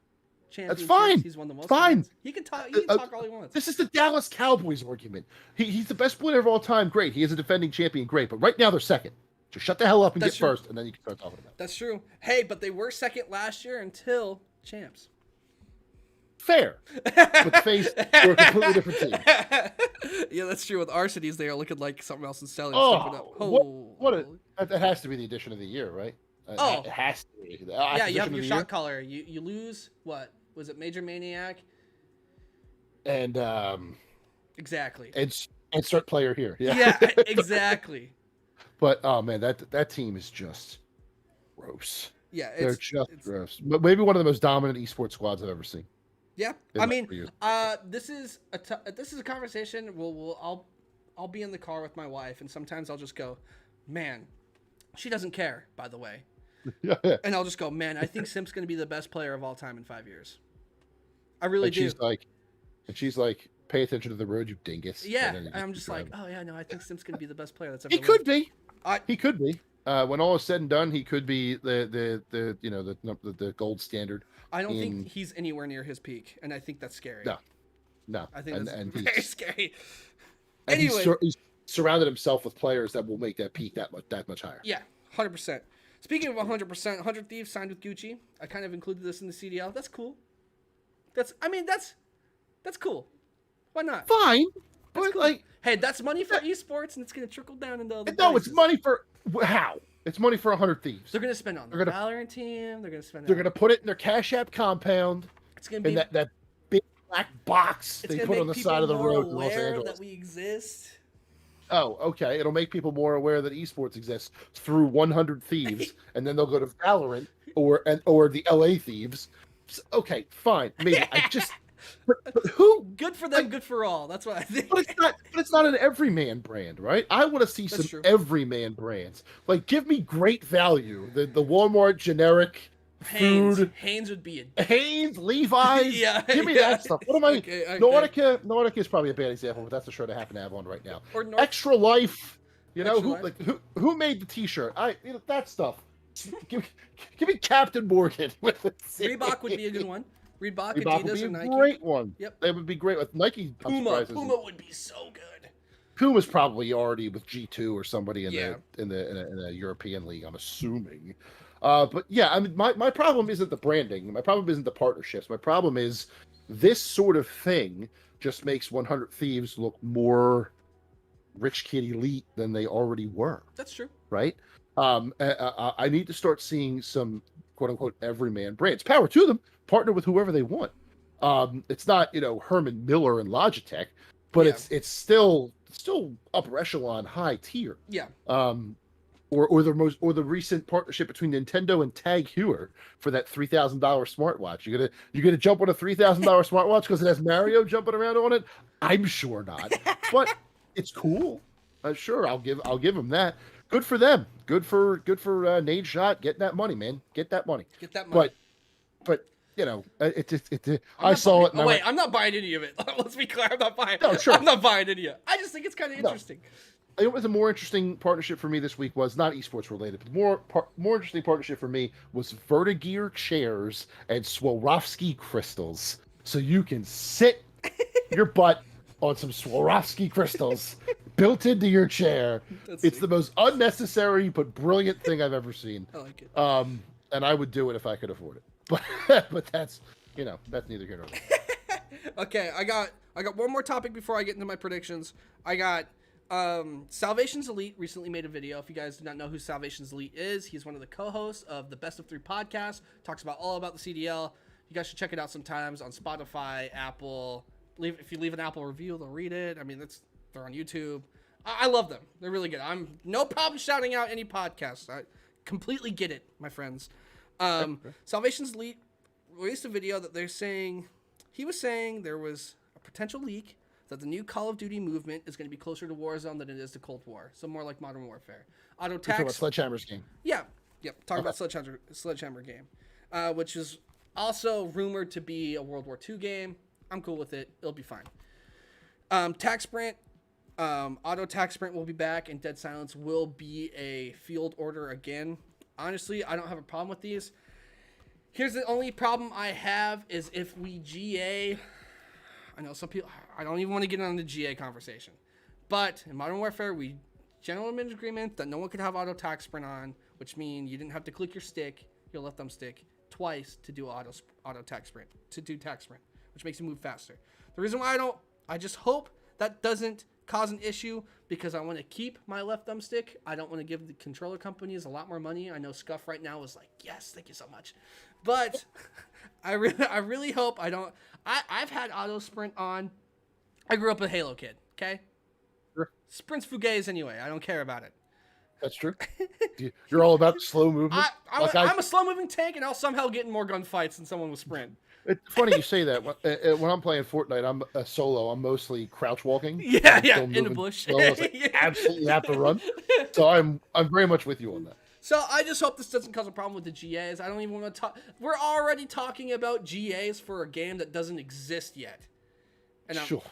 championships. That's fine. He's won the most. Fine. Wins. He can talk. He can talk all he wants. This is the Dallas Cowboys argument. He's the best player of all time. Great. He is a defending champion. Great. But right now they're second. Just shut the hell up and get first, and then you can start talking about it. That's true. Hey, but they were second last year until champs. Fair. But FaZe were a completely different team. Yeah, that's true. With Arcades, they are looking like something else and selling That has to be the addition of the year, right? It has to be. Yeah, you have your shot caller. You lose, what? Was it Major Maniac? And exactly. And start player here. Yeah. Yeah, exactly. But oh man, that team is just gross. Yeah, they're just gross. But maybe one of the most dominant esports squads I've ever seen. Yeah, I mean, this is a conversation. I'll be in the car with my wife, and sometimes I'll just go, man, she doesn't care. By the way, yeah. And I'll just go, man, I think Simp's going to be the best player of all time in 5 years. I really do. She's like, pay attention to the road, you dingus. Yeah, and I'm just like, oh yeah, no, I think Simp's going to be the best player that's ever. He could be. He could be. When all is said and done, he could be the gold standard. I don't think he's anywhere near his peak, and I think that's scary. No. I think that's very scary. And anyway, he's surrounded himself with players that will make that peak that much higher. Yeah, 100%. Speaking of 100%, 100 Thieves signed with Gucci. I kind of included this in the CDL. That's cool. That's cool. Why not? Fine. But cool. Hey, that's money for esports, and it's going to trickle down into other places. It's money for how? It's money for 100 Thieves. They're going to spend on the Valorant team. They're going to spend. They're going to put it in their Cash App compound. It's going to be that big black box they put on the side of the road in Los Angeles. That we exist. Oh, okay. It'll make people more aware that esports exists through 100 Thieves, and then they'll go to Valorant or the LA Thieves. Okay, fine. Maybe I just. But who? Good for them, good for all. That's what I think. But it's not an everyman brand, right? I want to see some everyman brands. Like, give me great value. The Walmart generic food. Hanes would be Hanes, Levi's. Yeah, give me that stuff. What am I? Okay. Nautica is probably a bad example, but that's the shirt I happen to have on right now. Or Extra Life. Who made the T-shirt? That stuff. Give me Captain Morgan with the Reebok would be a good one. Reebok, Reebok would Adidas, be or a Nike. great one. Yep. That would be great with Nike. I'm surprised Puma would be so good. Puma's probably already with G2 or somebody in Yeah. in a European league, I'm assuming. But yeah, I mean, my problem isn't the branding. My problem isn't the partnerships. My problem is this sort of thing just makes 100 Thieves look more rich kid elite than they already were. That's true. Right? I need to start seeing some quote unquote everyman brands. Power to them. Partner with whoever they want. It's not Herman Miller and Logitech, but Yeah. it's still upper echelon, high tier. Yeah. Or the recent partnership between Nintendo and Tag Heuer for that $3,000 smartwatch. You gonna jump on a $3,000 smartwatch because it has Mario jumping around on it? I'm sure not, but it's cool. Sure, I'll give them that. Good for them. Good for Nate Shot getting that money, man. Get that money. Get that money. But I saw it. And I'm not buying any of it. Let's be clear. I'm not buying. No, sure. I'm not buying any of it. I just think it's kind of interesting. It was a more interesting partnership for me this week was not esports related, but more interesting partnership for me was Vertigear chairs and Swarovski crystals. So you can sit your butt on some Swarovski crystals built into your chair. It's the most unnecessary but brilliant thing I've ever seen. I like it. And I would do it if I could afford it. But that's that's neither here nor there. Okay, I got one more topic before I get into my predictions. I got Salvation's Elite recently made a video. If you guys do not know who Salvation's Elite is, he's one of the co-hosts of the Best of 3 podcast. Talks about all about the CDL. You guys should check it out sometimes on Spotify, Apple. If you leave an Apple review, they'll read it. I mean, they're on YouTube. I love them. They're really good. I'm no problem shouting out any podcast. I completely get it, my friends. Salvation's Elite released a video that he was saying there was a potential leak that the new Call of Duty movement is going to be closer to Warzone than it is to Cold War. So more like Modern Warfare. Auto tax. Talking about Sledgehammer's game. Yeah. Yep. Talking about Sledgehammer game, which is also rumored to be a World War II game. I'm cool with it. It'll be fine. Tax Sprint. Auto tax sprint will be back, and Dead Silence will be a field order again. Honestly, I don't have a problem with these. Here's the only problem I have is if we GA. I know some people. I don't even want to get on the GA conversation, but in Modern Warfare, we gentleman's agreement that no one could have auto tax sprint on, which means you didn't have to click your stick, your left thumb stick, twice to do auto tax sprint to do tax sprint, which makes you move faster. The reason why I just hope that doesn't cause an issue because I want to keep my left thumb stick. I don't want to give the controller companies a lot more money. I know Scuff right now is like, yes, thank you so much. But I really hope I don't. I've had auto sprint on. I grew up a Halo kid, okay? Sure. Sprint's fugazi anyway. I don't care about it. That's true. You're all about slow movement. I'm a slow-moving tank, and I'll somehow get in more gunfights than someone with sprint. It's funny you say that. When I'm playing Fortnite, I'm a solo. I'm mostly crouch walking. Yeah, in the bush. Absolutely have to run. So I'm very much with you on that. So I just hope this doesn't cause a problem with the GAs. I don't even want to talk. We're already talking about GAs for a game that doesn't exist yet. And sure.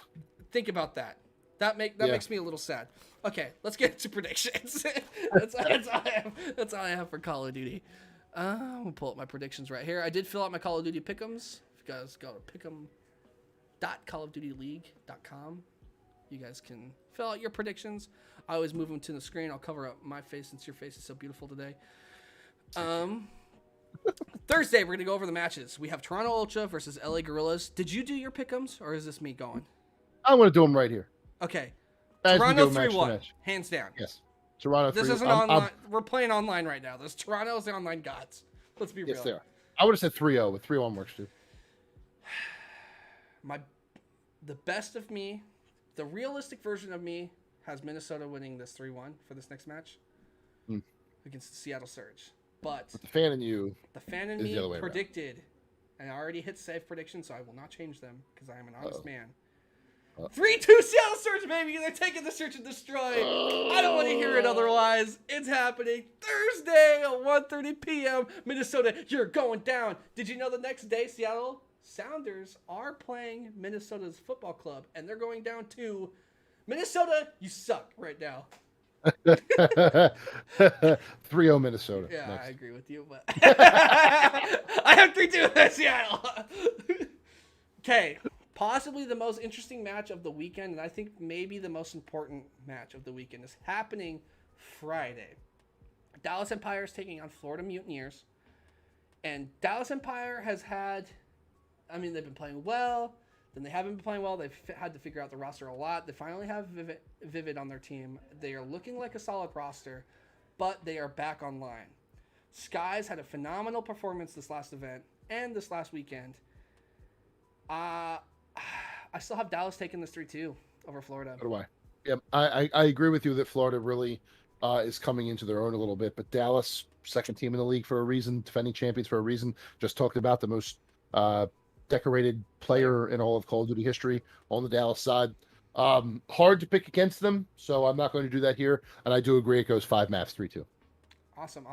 Think about that. That makes me a little sad. Okay, let's get into predictions. That's all I have for Call of Duty. I'm going to pull up my predictions right here. I did fill out my Call of Duty pick'ems. If you guys go to pick'em.callofdutyleague.com, you guys can fill out your predictions. I always move them to the screen. I'll cover up my face since your face is so beautiful today. Thursday, we're going to go over the matches. We have Toronto Ultra versus LA Gorillas. Did you do your pick'ems, or is this me going? I want to do them right here. Okay. As Toronto 3-1, hands down. Yes. Toronto 3-1. This isn't online. We're playing online right now. This Toronto's the online gods. Let's be real. Yes, they are. I would have said 3-0, but 3-1 works too. The best of me, the realistic version of me, has Minnesota winning this 3-1 for this next match against the Seattle Surge. But the fan in you, the fan in me predicted, and I already hit save predictions, so I will not change them because I am an honest man. 3-2 Seattle Surge, baby! They're taking the Search and Destroy. I don't want to hear it otherwise. It's happening Thursday at 1:30 p.m. Minnesota, you're going down. Did you know the next day Seattle Sounders are playing Minnesota's football club, and they're going down to Minnesota? You suck right now. 3-0 Minnesota. Yeah, I Next. agree with you, but I have 3-2 Seattle. Okay, possibly the most interesting match of the weekend, and I think maybe the most important match of the weekend is happening Friday. Dallas Empire is taking on Florida Mutineers, and Dallas Empire has had, I mean, they've been playing well. Then they haven't been playing well. They've had to figure out the roster a lot. They finally have Vivid on their team. They are looking like a solid roster, but they are back online. Skies had a phenomenal performance this last event and this last weekend. I still have Dallas taking this 3-2 over Florida. So do I. Yeah, I agree with you that Florida really is coming into their own a little bit, but Dallas, second team in the league for a reason, defending champions for a reason. Just talked about the most decorated player in all of Call of Duty history on the Dallas side. Hard to pick against them, so I'm not going to do that here. And I do agree it goes 5 maps, 3-2. Awesome.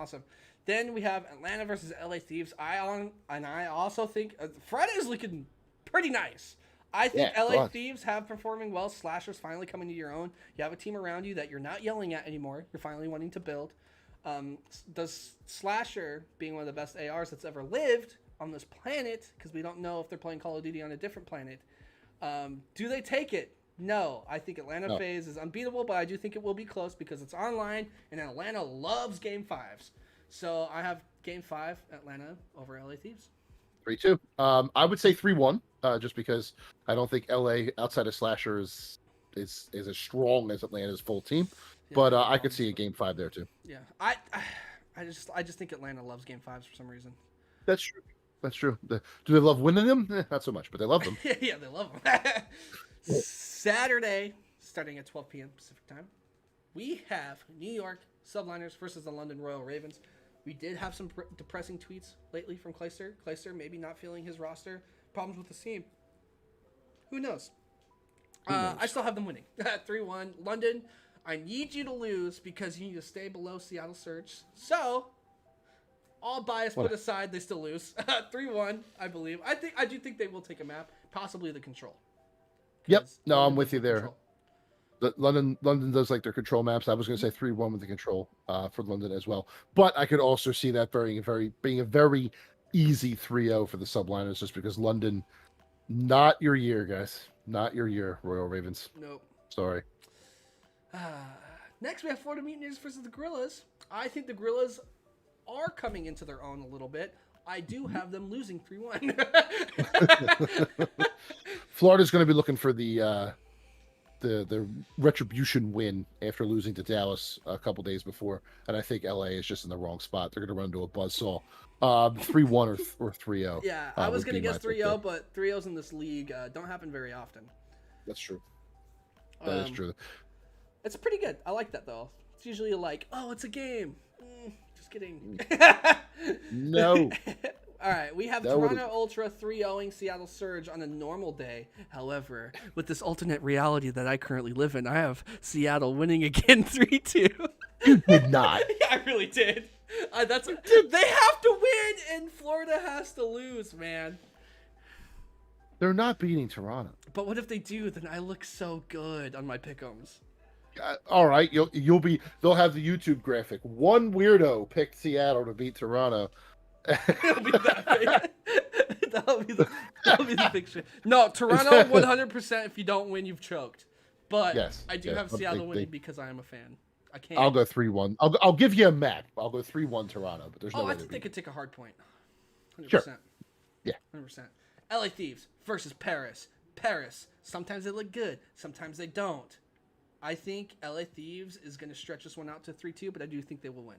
Then we have Atlanta versus LA Thieves. I also think Friday is looking pretty nice. I think LA Thieves have performing well. Slasher's finally coming to your own. You have a team around you that you're not yelling at anymore. You're finally wanting to build. Does Slasher, being one of the best ARs that's ever lived on this planet, because we don't know if they're playing Call of Duty on a different planet, do they take it? No. I think Atlanta FaZe is unbeatable, but I do think it will be close because it's online, and Atlanta loves Game 5s. So I have Game 5, Atlanta over LA Thieves. 3-2. I would say 3-1, just because I don't think LA outside of Slasher is as strong as Atlanta's full team. Yeah, but I could see a Game 5 there too. Yeah, I just think Atlanta loves Game 5s for some reason. That's true. Do they love winning them? Not so much, but they love them. Yeah, they love them. Saturday, starting at 12 p.m. Pacific time, we have New York Subliners versus the London Royal Ravens. We did have some depressing tweets lately from Clayster. Clayster maybe not feeling his roster. Problems with the team. Who knows? I still have them winning. 3-1. London, I need you to lose because you need to stay below Seattle Surge. So, all bias put aside, they still lose. 3-1, I believe. I do think they will take a map. Possibly the control. Yep. No, I'm with you there. London does like their control maps. I was going to say 3-1 with the control for London as well. But I could also see that being a very easy 3-0 for the Subliners, just because London, not your year, guys. Not your year, Royal Ravens. Nope. Sorry. Next, we have Florida Mutineers versus the Gorillas. I think the Gorillas are coming into their own a little bit. I do have them losing 3-1. Florida's going to be looking for the retribution win after losing to Dallas a couple days before, and I think LA is just in the wrong spot. They're going to run into a buzzsaw. 3-1 or 3-0. Yeah, I was going to guess 3-0, but 3-0s in this league don't happen very often. That's true. That is true. It's pretty good. I like that though. It's usually like, oh, it's a game. Just kidding. No. All right, we have Toronto Ultra 3-0ing Seattle Surge on a normal day. However, with this alternate reality that I currently live in, I have Seattle winning again 3-2. You did not. Yeah, I really did. They have to win, and Florida has to lose, man. They're not beating Toronto. But what if they do? Then I look so good on my pick'ems. All right, they'll have the YouTube graphic. One weirdo picked Seattle to beat Toronto. It'll be that big. That'll be the picture. No, Toronto 100%. If you don't win, you've choked. But yes, I do have Seattle winning because I am a fan. I can't. I'll go 3-1. I'll give you a map. I'll go 3-1 Toronto. But there's no way I think they could take a hard point. 100%. Sure. Yeah. 100%. LA Thieves versus Paris. Paris. Sometimes they look good. Sometimes they don't. I think LA Thieves is going to stretch this one out to 3-2, but I do think they will win.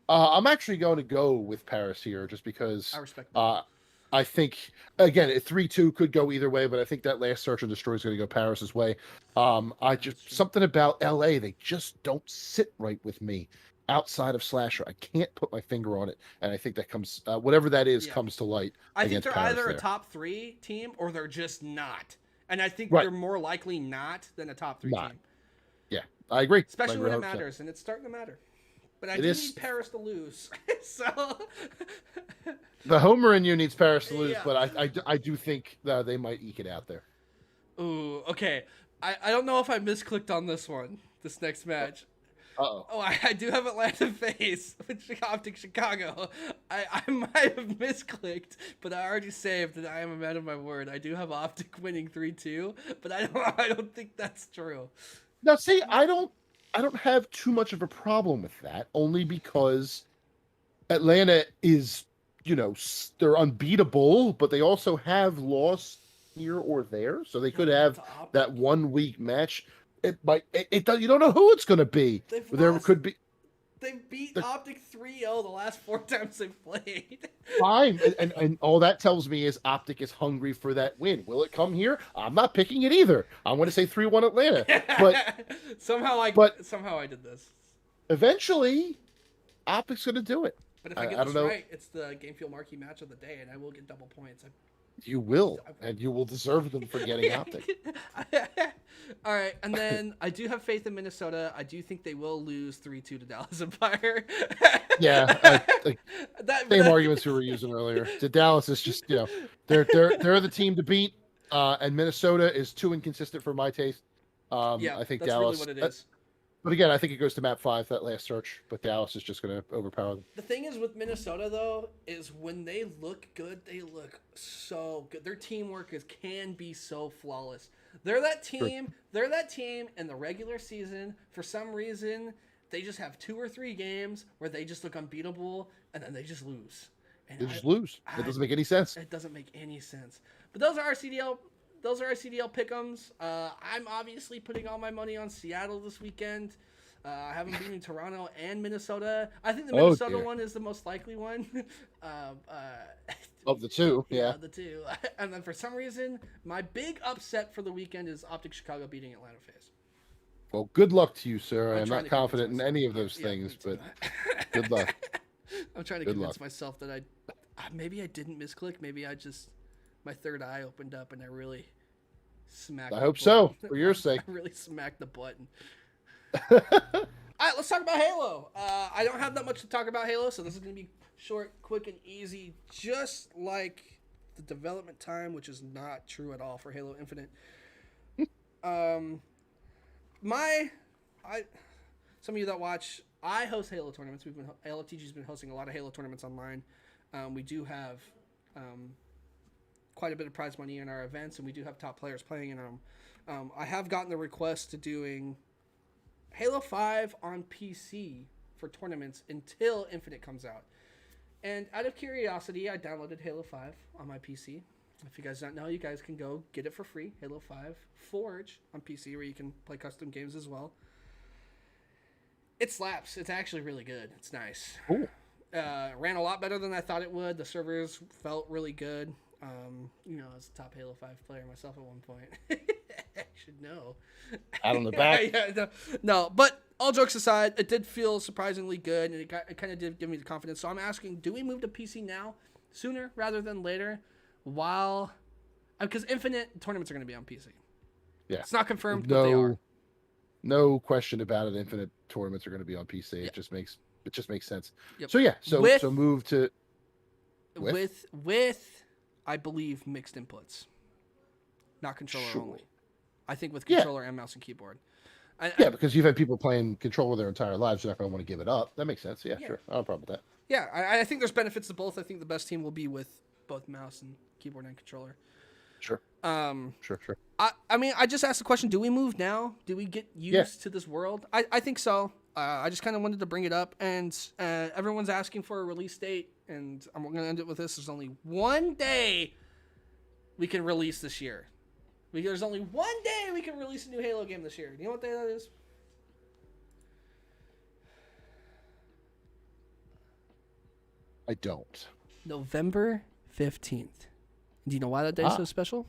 I'm actually going to go with Paris here just because I respect that. I think, again, 3-2 could go either way, but I think that last Search and Destroy is going to go Paris's way. Something about LA, they just don't sit right with me outside of Slasher. I can't put my finger on it, and I think that comes, whatever that is, comes to light. I think they're Paris either there. A top 3 team or they're just not. And I think they're more likely not than a top 3 team. Yeah, I agree. Especially when it matters, and it's starting to matter. But I do need Paris to lose. So the homer in you needs Paris to lose, but I do think they might eke it out there. Ooh, okay. I don't know if I misclicked on this one, this next match. Uh-oh. Oh, I do have Atlanta face with Optic Chicago. I might have misclicked, but I already saved that I am a man of my word. I do have Optic winning 3-2, but I don't think that's true. Now, see, I don't have too much of a problem with that, only because Atlanta is, they're unbeatable, but they also have lost here or there, so they could have that 1 week match. You don't know who it's going to be. They've There lost. could be They beat Optic 3-0 the last 4 times they've played. fine, and all that tells me is Optic is hungry for that win. Will it come here? I'm not picking it either. I'm going to say 3-1 Atlanta, but somehow I did this. eventually, Optic's going to do it. But if I get this right, it's the Game Fuel Marquee match of the day, and I will get double points. You will, and you will deserve them for getting Optic. All right, and then I do have faith in Minnesota. I do think they will lose 3-2 to Dallas Empire. Yeah, same arguments we were using earlier. The Dallas is just, they're the team to beat, and Minnesota is too inconsistent for my taste. Yeah, I think that's Dallas. Really what it is. But again, I think it goes to map 5, that last search. But Dallas is just going to overpower them. The thing is with Minnesota, though, is when they look good, they look so good. Their teamwork can be so flawless. They're that team. Sure. They're that team in the regular season. For some reason, they just have 2 or 3 games where they just look unbeatable, and then they just lose. And they just lose. It doesn't make any sense. It doesn't make any sense. But those are our CDL. Those are our CDL pick'ems. I'm obviously putting all my money on Seattle this weekend. I have them beating Toronto and Minnesota. I think the Minnesota one is the most likely one. Of the two, yeah. The two. And then for some reason, my big upset for the weekend is Optic Chicago beating Atlanta FaZe. Well, good luck to you, sir. I'm not confident in any of those things, but good luck. I'm trying to convince myself that maybe I didn't misclick. Maybe my third eye opened up and I really smacked. I hope so, for your sake. I really smacked the button. All right, let's talk about Halo. I don't have that much to talk about Halo, so this is going to be short, quick, and easy, just like the development time, which is not true at all for Halo Infinite. Some of you that watch, I host Halo tournaments. LFTG's been hosting a lot of Halo tournaments online. We do have quite a bit of prize money in our events, and we do have top players playing in them. I have gotten the request to doing Halo 5 on PC for tournaments until Infinite comes out. And out of curiosity, I downloaded Halo 5 on my PC. If you guys don't know, you guys can go get it for free. Halo 5 Forge on PC, where you can play custom games as well. It slaps. It's actually really good. It's nice. Cool. Ran a lot better than I thought it would. The servers felt really good. As a top Halo 5 player myself at one point. I should know. Out on the back. No, but all jokes aside, it did feel surprisingly good, and it kind of did give me the confidence. So I'm asking, do we move to PC now, sooner rather than later? Because Infinite tournaments are going to be on PC. Yeah. It's not confirmed, but they are. No question about it. Infinite tournaments are going to be on PC. Yeah. It just makes sense. Yep. So yeah, so move to with I believe mixed inputs, not controller only. I think with controller and mouse and keyboard. Because you've had people playing controller their entire lives. You're not going to want to give it up. That makes sense. Yeah, sure. I don't have a problem with that. Yeah, I think there's benefits to both. I think the best team will be with both mouse and keyboard and controller. Sure. Sure. I mean, I just asked the question, do we move now? Do we get used to this world? I think so. I just kind of wanted to bring it up. And everyone's asking for a release date. And I'm going to end it with this. There's only one day we can release this year. There's only one day we can release a new Halo game this year. Do you know what day that is? I don't. November 15th. Do you know why that day is so special?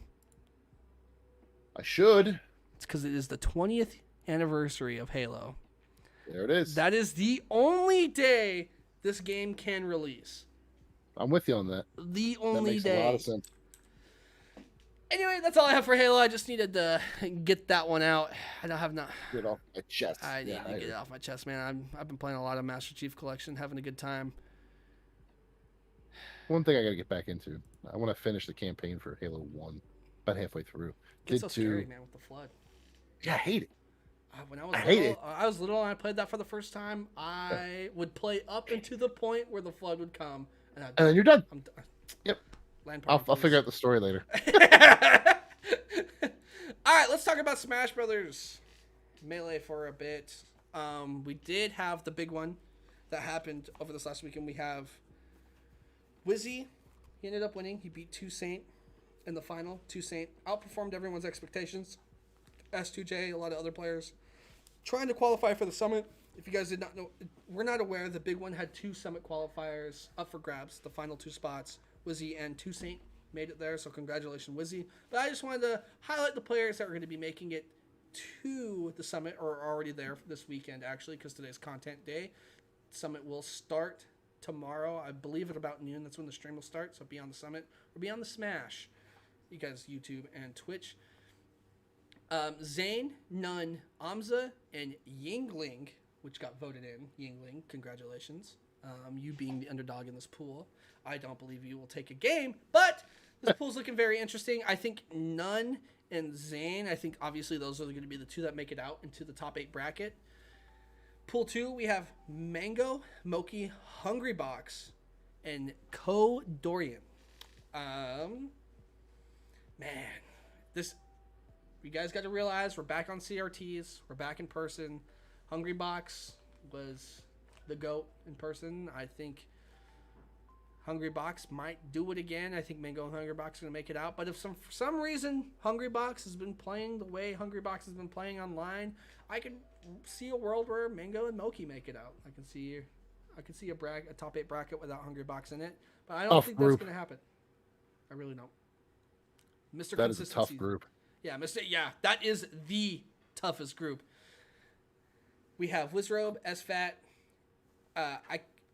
I should. It's because it is the 20th anniversary of Halo. There it is. That is the only day this game can release. I'm with you on that. The only day. That makes a lot of sense. Anyway, that's all I have for Halo. I just needed to get that one out. I don't have Get it off my chest. I need to get it off my chest, man. I've been playing a lot of Master Chief Collection, having a good time. One thing I got to get back into. I want to finish the campaign for Halo 1. About halfway through. It's so scary, man, with the flood. Yeah, I hate it. When I was I hate it. little and I played that for the first time. I would play up into the point where the flood would come, and And then you're done. I'm done. Yep. Land I'll party, figure out the story later. All right, let's talk about Smash Brothers Melee for a bit. We did have the big one that happened over this last weekend. We have Wizzy. He ended up winning. He beat 2 Saint in the final. 2 Saint outperformed everyone's expectations. S2J, a lot of other players trying to qualify for the summit. If you guys did not know, we're not aware, the big one had 2 summit qualifiers up for grabs. The final 2 spots, Wizzy and 2 Saint made it there, so congratulations, Wizzy. But I just wanted to highlight the players that are going to be making it to the summit, or are already there this weekend, actually, because today's content day. Summit will start tomorrow, I believe at about noon. That's when the stream will start, so be on the summit or be on the Smash. You guys, YouTube and Twitch. Zane, Nun, Amza, and Yingling, which got voted in. Yingling, congratulations. You being the underdog in this pool. I don't believe you will take a game, but this pool's looking very interesting. I think Nun and Zane, I think obviously those are going to be the 2 that make it out into the top 8 bracket. Pool 2, we have Mango, Moki, Hungrybox, and Ko Dorian. Man, this... You guys got to realize we're back on CRTs. We're back in person. Hungrybox was the GOAT in person. I think Hungrybox might do it again. I think Mango and Hungrybox are going to make it out. But if for some reason Hungrybox has been playing the way Hungrybox has been playing online, I can see a world where Mango and Moki make it out. I can see a top 8 bracket without Hungrybox in it. But I don't think that's going to happen. I really don't. Mr. That is a tough group. Yeah, that is the toughest group. We have Wizrobe, SFAT,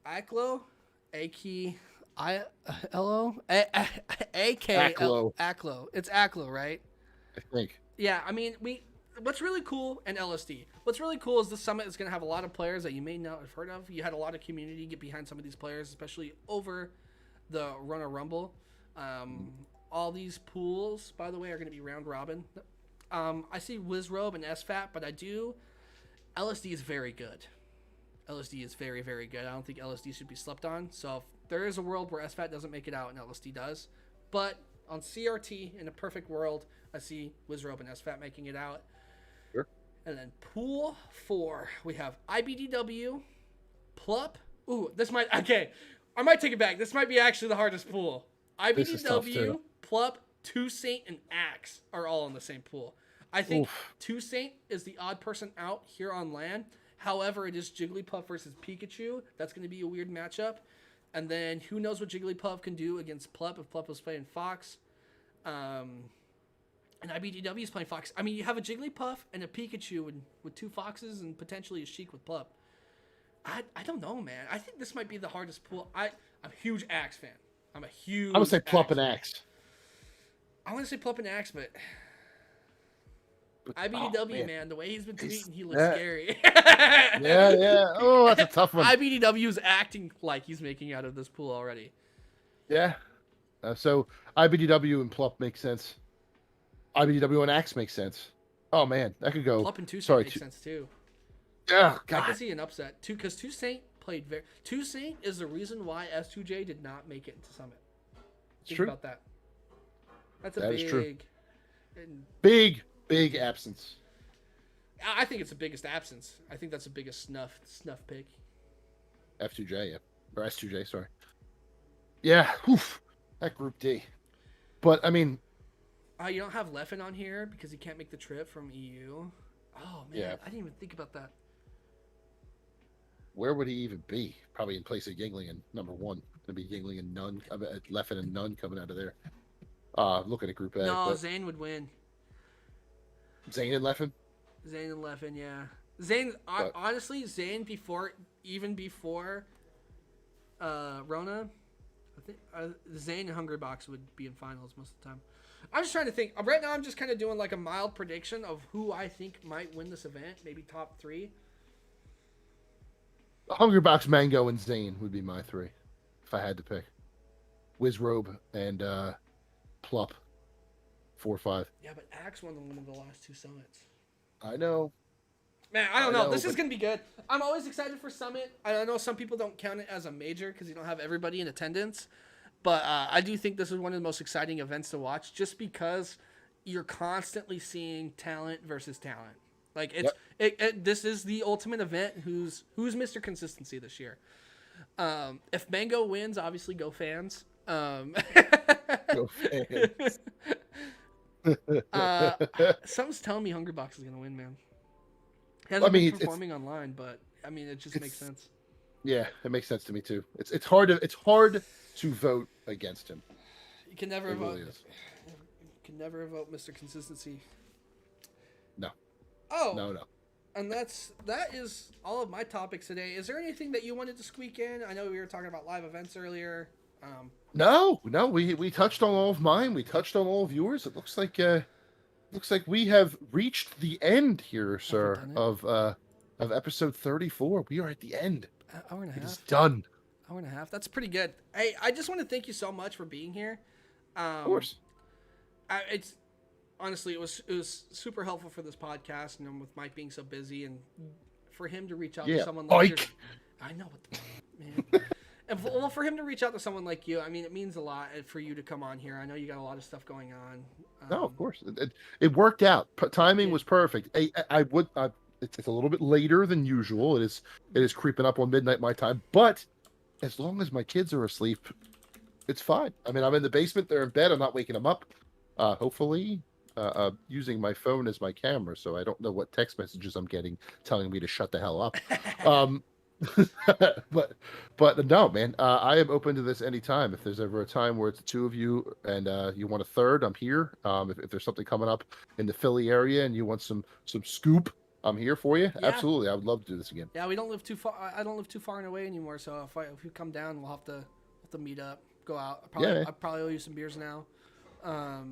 Aklo, Aki, Elo, Aklo. It's Aklo, right? I think. Yeah, I mean, what's really cool, and LSD. What's really cool is this summit is going to have a lot of players that you may not have heard of. You had a lot of community get behind some of these players, especially over the Runner Rumble. All these pools, by the way, are going to be round robin. I see Wizrobe and SFAT, but LSD is very good. LSD is very, very good. I don't think LSD should be slept on. So if there is a world where SFAT doesn't make it out and LSD does. But on CRT, in a perfect world, I see Wizrobe and SFAT making it out. Sure. And then pool 4, we have IBDW, Plup. Ooh, I might take it back. This might be actually the hardest pool. IBDW, Plup, 2 Saint, and Axe are all in the same pool. I think 2 Saint is the odd person out here on LAN. However, it is Jigglypuff versus Pikachu. That's going to be a weird matchup. And then who knows what Jigglypuff can do against Plup if Plup was playing Fox. And IBDW is playing Fox. I mean, you have a Jigglypuff and a Pikachu with 2 Foxes and potentially a Sheik with Plup. I don't know, man. I think this might be the hardest pool. I'm a huge Axe fan. I'm going to say Plup and Axe. I want to say Plup and Axe, but IBDW, man, the way he's been tweeting, he looks scary. Yeah. Oh, that's a tough one. IBDW is acting like he's making out of this pool already. Yeah. So IBDW and Plup makes sense. IBDW and Axe makes sense. Oh, man, that could go. Plup and 2 Saint makes sense, too. Oh, God. I can see an upset, too, because 2 Saint played 2 Saint is the reason why S2J did not make it into Summit. Think about that. That's a big absence. I think it's the biggest absence. I think that's the biggest snuff pick. F2J, yeah. Or S2J, sorry. Yeah, that Group D. But, I mean... you don't have Leffen on here because he can't make the trip from EU. Oh, man, yeah. I didn't even think about that. Where would he even be? Probably in place of Yingling and number 1. It'd be Yingling and Nunn, Leffen and Nunn coming out of there. Looking at Group A. No, Zane would win. Zane and Leffen? Zane and Leffen, yeah. Zane, honestly, Zane before Rona, I think Zane and Hungrybox would be in finals most of the time. I'm just trying to think. Right now, I'm just kind of doing like a mild prediction of who I think might win this event. Maybe top 3. Hungrybox, Mango, and Zane would be my 3 if I had to pick. Wizrobe and Plup, 4-5. Yeah, but Axe won one of the last 2 summits. I know. Man, I don't know. This is going to be good. I'm always excited for Summit. I know some people don't count it as a major because you don't have everybody in attendance. But I do think this is one of the most exciting events to watch just because you're constantly seeing talent versus talent. Like, this is the ultimate event. Who's Mr. Consistency this year? If Mango wins, obviously go fans. Go fans. Something's telling me Hungrybox is going to win, man. He hasn't been performing online, but I mean, it just makes sense. Yeah, it makes sense to me too. It's hard to vote against him. You can never vote. Really you can never vote Mr. Consistency. No. Oh. No. And that is all of my topics today. Is there anything that you wanted to squeak in? I know we were talking about live events earlier. No. We touched on all of mine. We touched on all of yours. It looks like we have reached the end here, sir, of episode 34. We are at the end. Hour and a half. It's done. Hour and a half. That's pretty good. Hey, I just want to thank you so much for being here. Of course. Honestly, it was super helpful for this podcast, and with Mike being so busy, and for him to reach out to someone like you. I know what the man. And for him to reach out to someone like you, I mean, it means a lot for you to come on here. I know you got a lot of stuff going on. No, of course, it worked out. Timing was perfect. It's a little bit later than usual. It is creeping up on midnight my time, but as long as my kids are asleep, it's fine. I mean, I'm in the basement. They're in bed. I'm not waking them up. Hopefully, using my phone as my camera, so I don't know what text messages I'm getting telling me to shut the hell up. But no, man, I am open to this anytime. If there's ever a time where it's the two of you and you want a third, I'm here. If there's something coming up in the Philly area and you want some scoop, I'm here for you. Yeah. Absolutely, I would love to do this again. Yeah, we don't live too far. I don't live too far away anymore, so if you come down, we'll have to meet up, go out. I probably owe you some beers now. I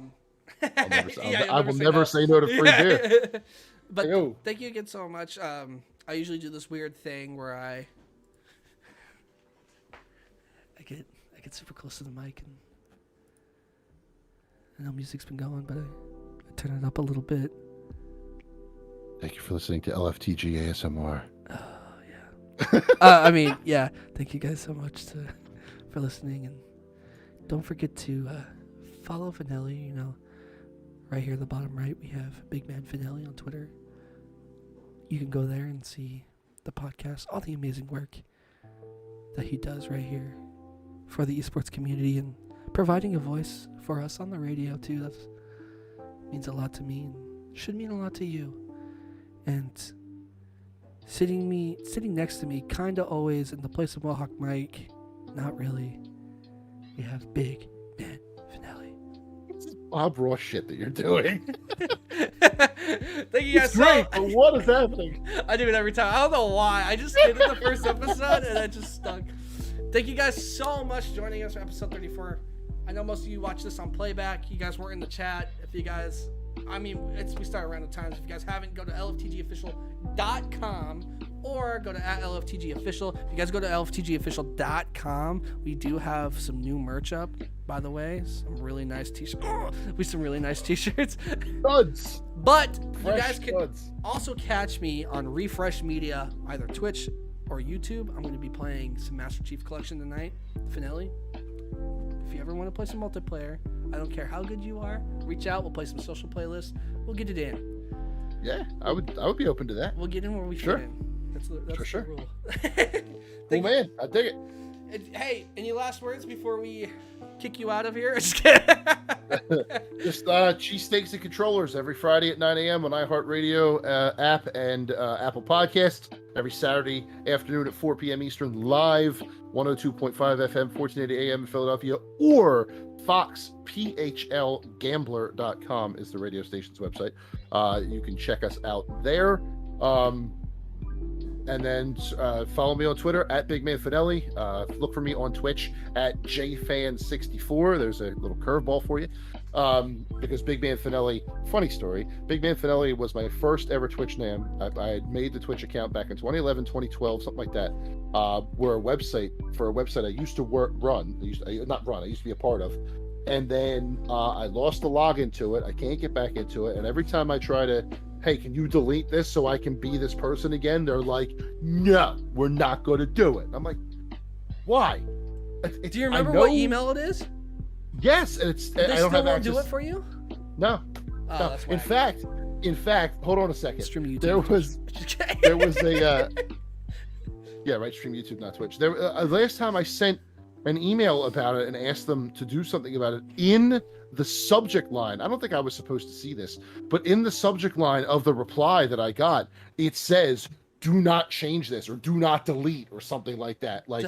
will never say no to free beer. But thank you again so much. I usually do this weird thing where I get super close to the mic, and I know music's been going, but I turn it up a little bit. Thank you for listening to LFTG ASMR. Oh yeah. Thank you guys so much for listening, and don't forget to follow Fanelli. Right here at the bottom right, we have Big Man Fanelli on Twitter. You can go there and see the podcast, all the amazing work that he does right here for the esports community, and providing a voice for us on the radio too. That means a lot to me and should mean a lot to you. And sitting next to me, kinda always in the place of Mohawk Mike, not really, we have Big Man Fanelli. Bob Ross shit that you're doing. Thank you guys. It's great, but what is happening? I do it every time. I don't know why. I just did it the first episode and it just stuck. Thank you guys so much for joining us for episode 34. I know most of you watch this on playback. You guys weren't in the chat. If you guys, we start around the times. If you guys haven't, go to lftgofficial.com or go to @LFTGofficial. If you guys go to lftgofficial.com, we do have some new merch up, by the way. Some really nice t-shirts. Some really nice t-shirts. Studs. But Fresh you guys can studs. also catch me on Refresh Media, either Twitch or YouTube. I'm going to be playing some Master Chief Collection tonight. Fanelli, if you ever want to play some multiplayer, I don't care how good you are, reach out. We'll play some social playlists. We'll get it in. Yeah, I would be open to that. We'll get in where we fit in. That's the rule. Cool, man. I dig it. Hey, any last words before we kick you out of here? Just kidding. Just cheesesteaks and controllers every Friday at 9 a.m. on iHeartRadio app and Apple Podcasts. Every Saturday afternoon at 4 p.m. Eastern, live 102.5 FM, 1480 AM in Philadelphia, or FoxPHLGambler.com is the radio station's website. You can check us out there. And then follow me on Twitter at BigManFinelli. Look for me on Twitch at JFan64. There's a little curveball for you. Because Big Man Fanelli, funny story, Big Man Fanelli was my first ever Twitch name. I had made the Twitch account back in 2011, 2012, something like that. For a website I used to run. I used to be a part of. And then I lost the login to it. I can't get back into it. And every time I try to hey, can you delete this so I can be this person again? They're like, no, we're not going to do it. I'm like, why? Do you remember what email it is? Yes, and it's. I don't have access. Do it for you? No. Oh, no. that's In fact, hold on a second. Stream YouTube. There was a. Yeah, right. Stream YouTube, not Twitch. There. Last time I sent an email about it and asked them to do something about it in the subject line. I don't think I was supposed to see this, but in the subject line of the reply that I got, it says, "Do not change this" or "Do not delete" or something like that. Like,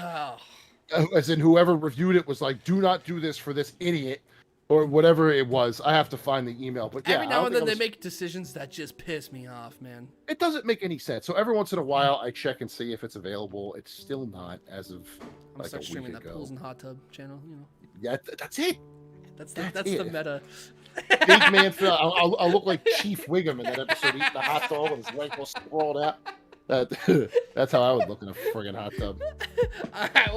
as in whoever reviewed it was like, "Do not do this for this idiot." Or whatever it was. I have to find the email. But yeah, every now and then they make decisions that just piss me off, man. It doesn't make any sense. So every once in a while, I check and see if it's available. It's still not as of I'm like start a streaming week that ago. pools and hot tub channel. You know. Yeah, that's it. That's the meta. Big man, I'll look like Chief Wiggum in that episode, eating the hot dog with his leg all sprawled out. That's how I would look in a friggin' hot tub. All right,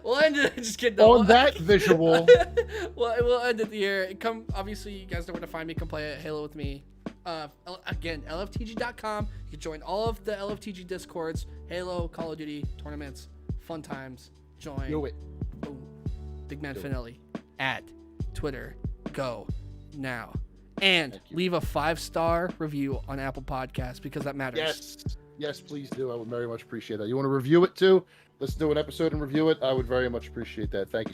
we'll end it. Just kidding. On that visual, we'll end it here. Obviously, you guys know where to find me. Come play Halo with me. Again, LFTG.com. You can join all of the LFTG discords. Halo, Call of Duty tournaments, fun times. Join. do it. Boom. Big Man Fanelli at Twitter. Go now. And leave a 5-star review on Apple Podcasts because that matters. Yes, please do. I would very much appreciate that. You want to review it too? Let's do an episode and review it. I would very much appreciate that. Thank you.